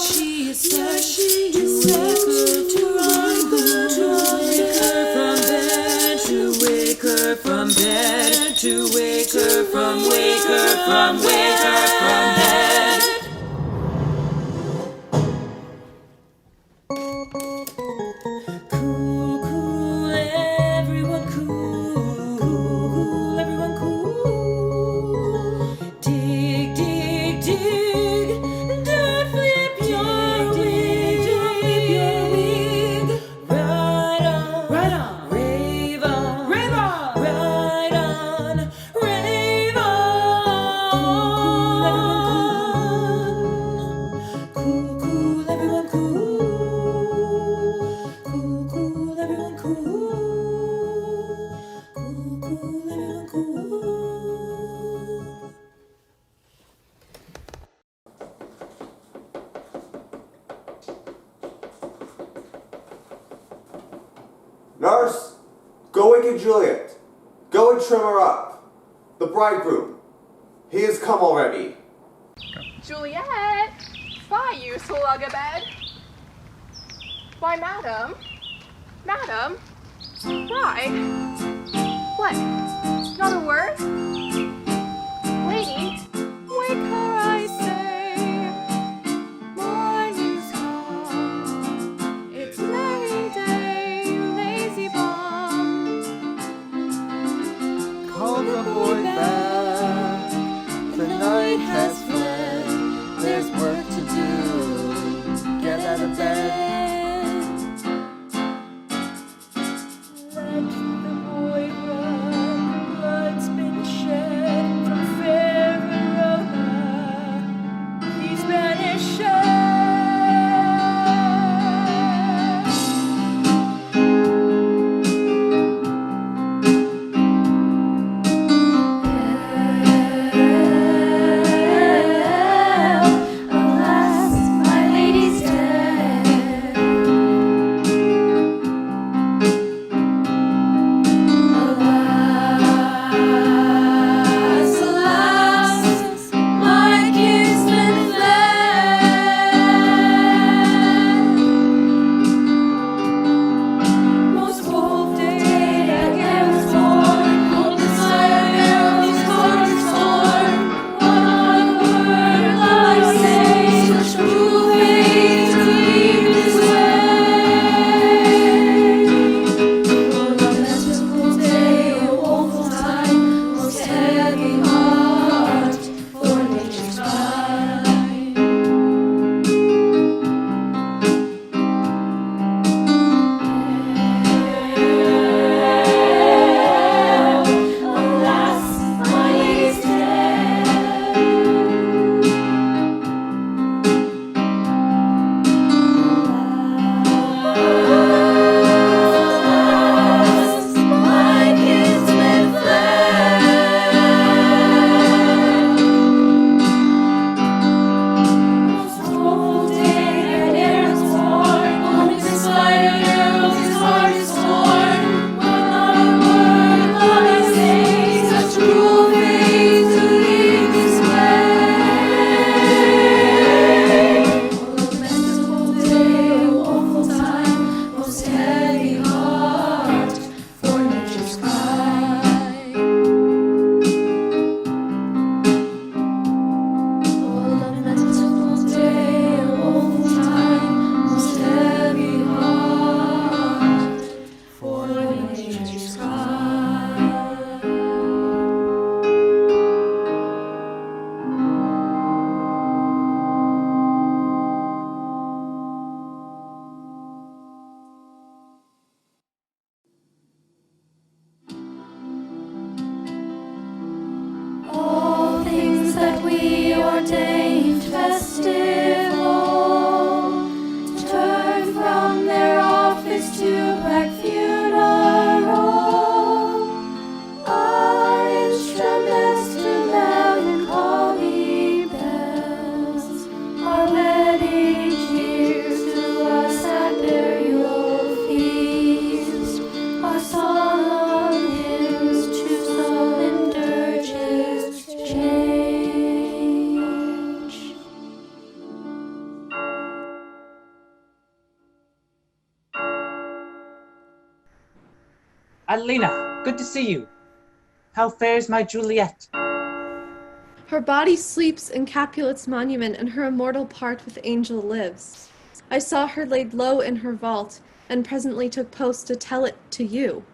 she is set to record, to make her from bed. to wake her from bed. Cool, cool, everyone cool, everyone cool. Dig, dig, dig, don't flip your wing, Right on, rave on, right on, rave on. Cool, cool, everyone cool. Cool, cool, everyone cool. Cool, cool, everyone cool. Nurse, go waken Juliet. Go and trim her up. The bridegroom. He has come already. Juliet! Why, you slug-a-bed? Why, madam? Madam? Why? What? Not a word? Lady? Wake her, I say. Morning's come. It's merry day, you lazy bum. Call the boy back. The night has fled. There's work to do. Get out of bed. Let the boy run. Blood's been shed from fair Verona. He's banished. Alas, my lady's dead. Alas, alas, my kinsman fled. Most cold day that e'er was born, cold desire ere his heart is torn. One word I say, such cruel fate to leave this way. For a mystical day, a woeful time, most heavy heart for nature's pride. Alas, my lady's dead. Alas, my kinsman fled. Most woeful day that e'er was born, on his inspired arrows his heart is torn. One not a word will I say, such cruel fate to leave this way. Oh, lamentable day, a woeful time, most heavy heart for nature's pride. Oh, lamentable day, a woeful time, most heavy heart for nature's pride. All things that we ordained festival turn from their office to black funeral. Our instruments to melancholy bells, our wedding cheers to our sad burial feast, our solemn hymns to solemn dirges change. Adelina, good to see you. How fares my Juliet? Her body sleeps in Capulet's monument, and her immortal part with Angel lives. I saw her laid low in her vault, and presently took post to tell it to you.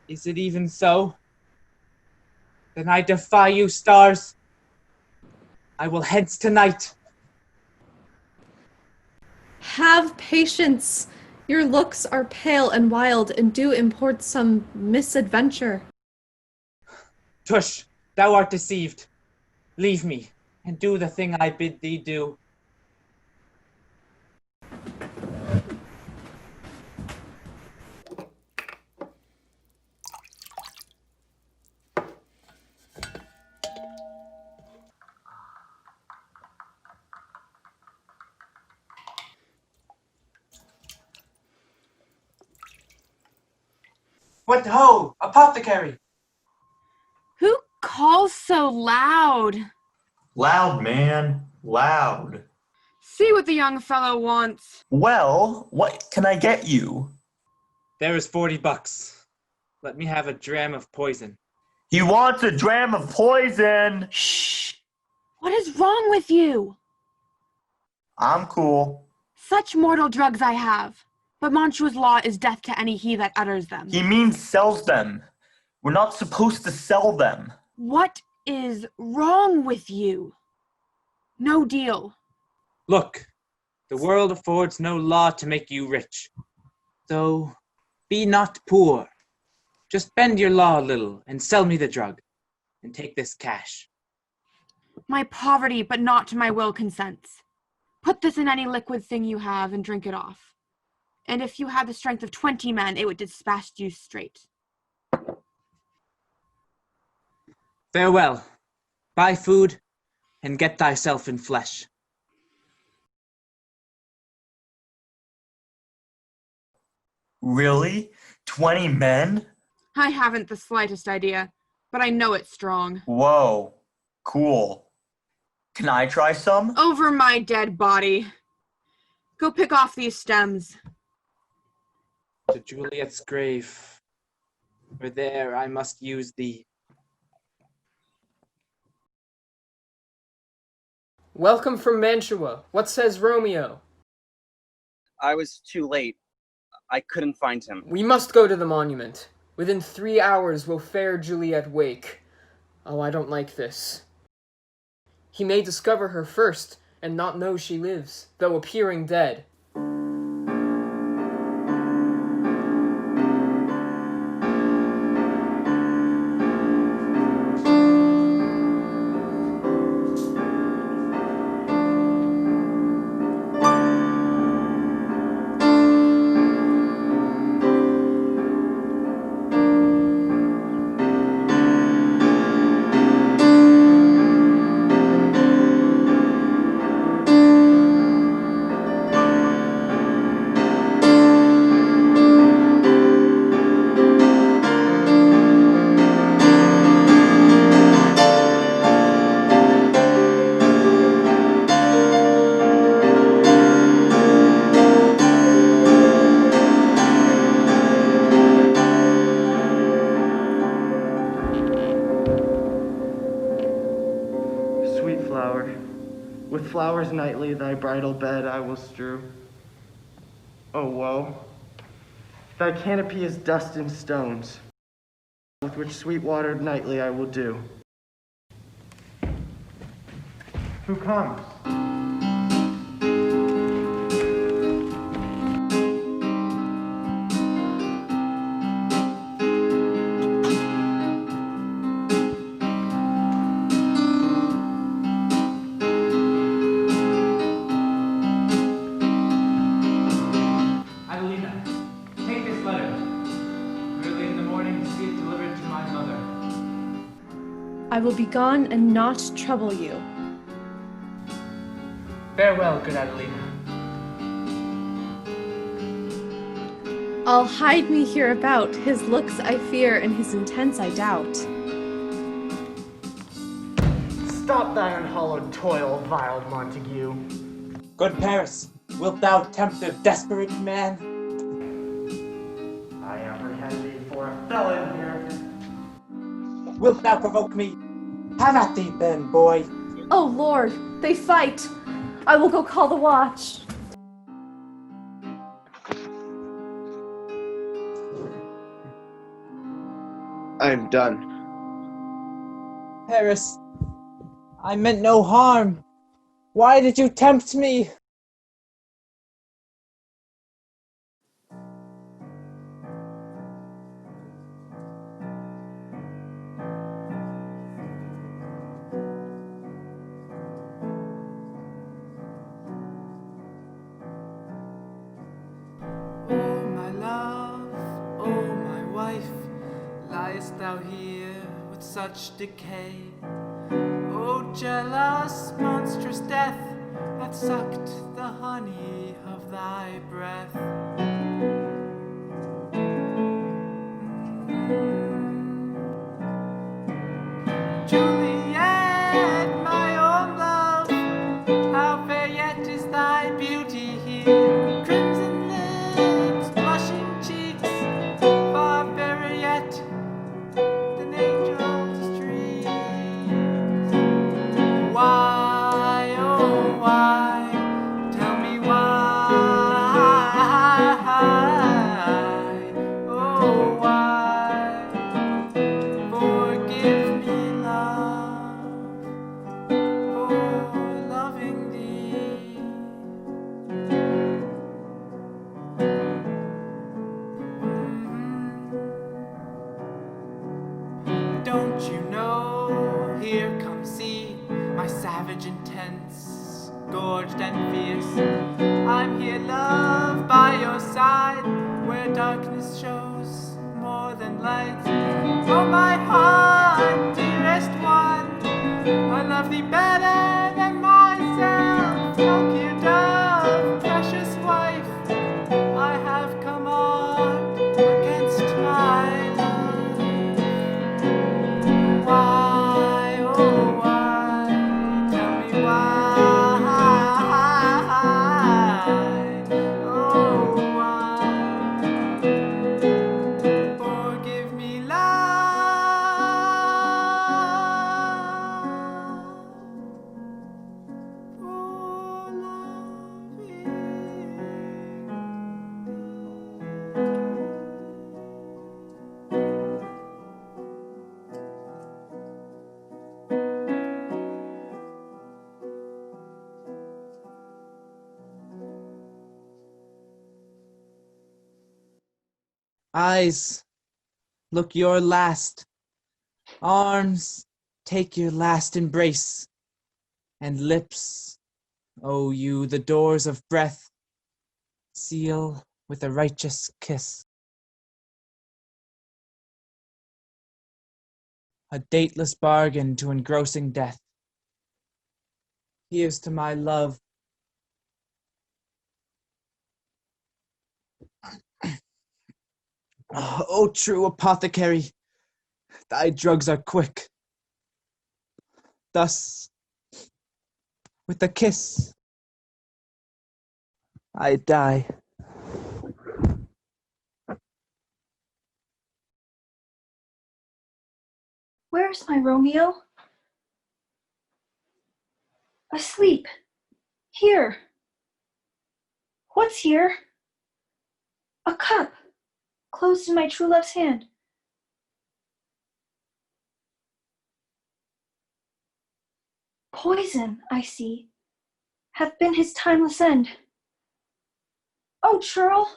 Is it even so? Then I defy you, stars. I will hence tonight. Have patience. Your looks are pale and wild, and do import some misadventure. Tush, thou art deceived. Leave me, and do the thing I bid thee do. What ho! Apothecary! Who calls so loud? Loud, man. Loud. See what the young fellow wants. Well, what can I get you? There is $40. Let me have a dram of poison. He wants a dram of poison! Shh! What is wrong with you? I'm cool. Such mortal drugs I have, but Monchua's law is death to any he that utters them. He means sells them. We're not supposed to sell them. What is wrong with you? No deal. Look, the world affords no law to make you rich. So, be not poor. Just bend your law a little and sell me the drug, and take this cash. My poverty, but not to my will, consents. Put this in any liquid thing you have and drink it off. And if you had the strength of 20 men, it would dispatch you straight. Farewell. Buy food, and get thyself in flesh. Really? 20 men? I haven't the slightest idea, but I know it's strong. Whoa. Cool. Can I try some? Over my dead body. Go pick off these stems. To Juliet's grave, for there I must use thee. Welcome from Mantua. What says Romeo? I was too late. I couldn't find him. We must go to the monument. Within 3 hours will fair Juliet wake. Oh, I don't like this. He may discover her first, and not know she lives, though appearing dead. With flowers nightly thy bridal bed I will strew. Oh woe, thy canopy is dust and stones, with which sweet watered nightly I will do. Who comes? I will be gone and not trouble you. Farewell, good Adelina. I'll hide me hereabout. His looks I fear, and his intents I doubt. Stop thy unhallowed toil, vile Montague. Good Paris, wilt thou tempt a desperate man? I apprehend thee for a felon here. Wilt thou provoke me? Have at thee then, boy. Oh Lord, they fight. I will go call the watch. I'm done. Paris, I meant no harm. Why did you tempt me? Oh my love, oh my wife, liest thou here with such decay? O jealous, monstrous death hath sucked the honey of thy breath. Juliet, my own love, how fair yet is thy beauty here. Crimson lips, blushing cheeks, far fairer yet than angels' dreams. Why, oh why, tell me why, oh why, forgive me, love, for loving thee. Don't you know, here comes he, my savage intents, gorged and fierce. I'm here, love, by your side, where darkness shows more than light. Oh, my heart, dearest one, I love thee better than myself. Oh, dear dove, precious wife, I have come on against my love. Why, oh why, tell me why, oh why, forgive me, love, for loving thee. Eyes, look your last. Arms, take your last embrace. And lips, O you, the doors of breath, seal with a righteous kiss. A dateless bargain to engrossing death. Here's to my love. O true apothecary, thy drugs are quick. Thus, with a kiss, I die. Where's my Romeo? Asleep. Here. What's here? A cup, closed in my true love's hand. Poison, I see, hath been his timeless end. Oh, churl!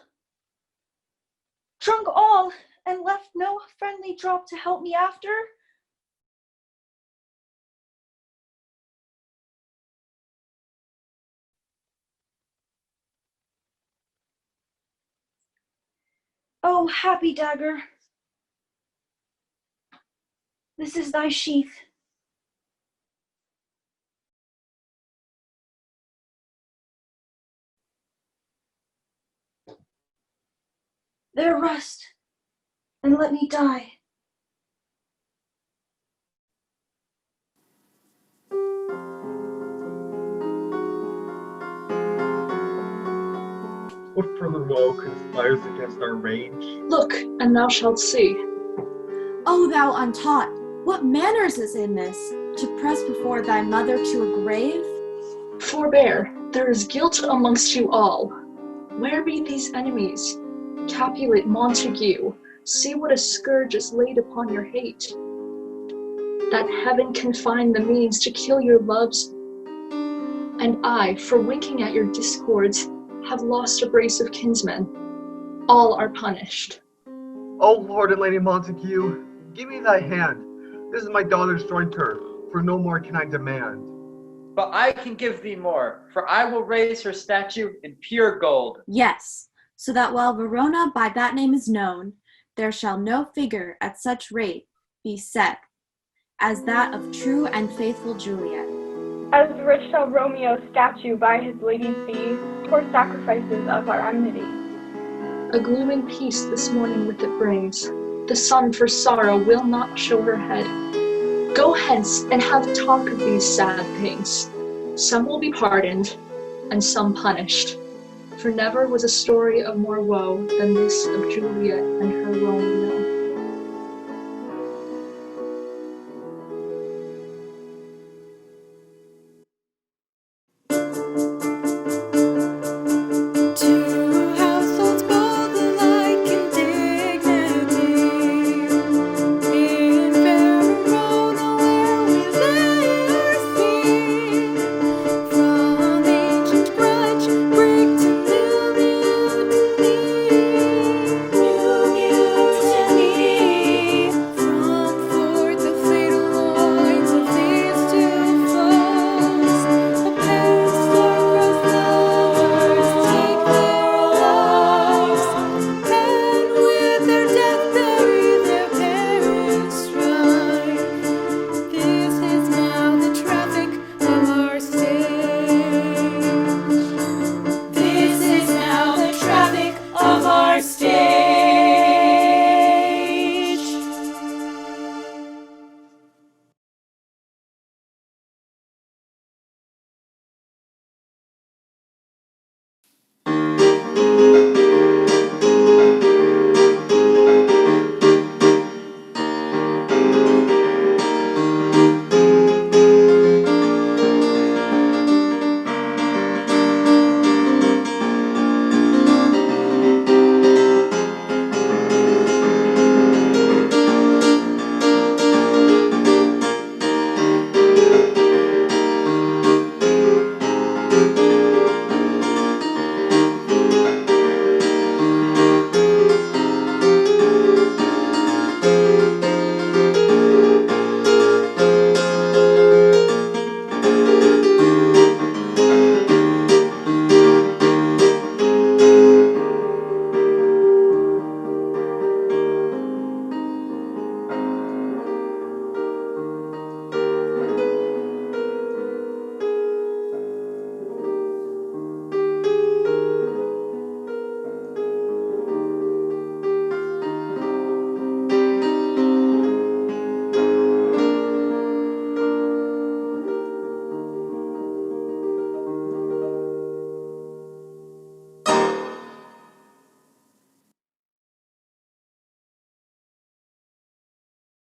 Drunk all, and left no friendly drop to help me after? Oh, happy dagger, this is thy sheath. There rest, and let me die. What further woe conspires against our range? Look, and thou shalt see. O thou untaught, what manners is in this, to press before thy mother to a grave? Forbear, there is guilt amongst you all. Where be these enemies? Capulet Montague, see what a scourge is laid upon your hate. That heaven can find the means to kill your loves, and I, for winking at your discords, have lost a brace of kinsmen. All are punished. O Lord and Lady Montague, give me thy hand. This is my daughter's jointer, for no more can I demand. But I can give thee more, for I will raise her statue in pure gold. Yes, so that while Verona by that name is known, there shall no figure at such rate be set as that of true and faithful Juliet. As rich shall Romeo's statue by his ladies be, for sacrifices of our enmity. A glooming peace this morning with it brings. The sun for sorrow will not show her head. Go hence and have talk of these sad things. Some will be pardoned, and some punished. For never was a story of more woe than this of Juliet and her Romeo.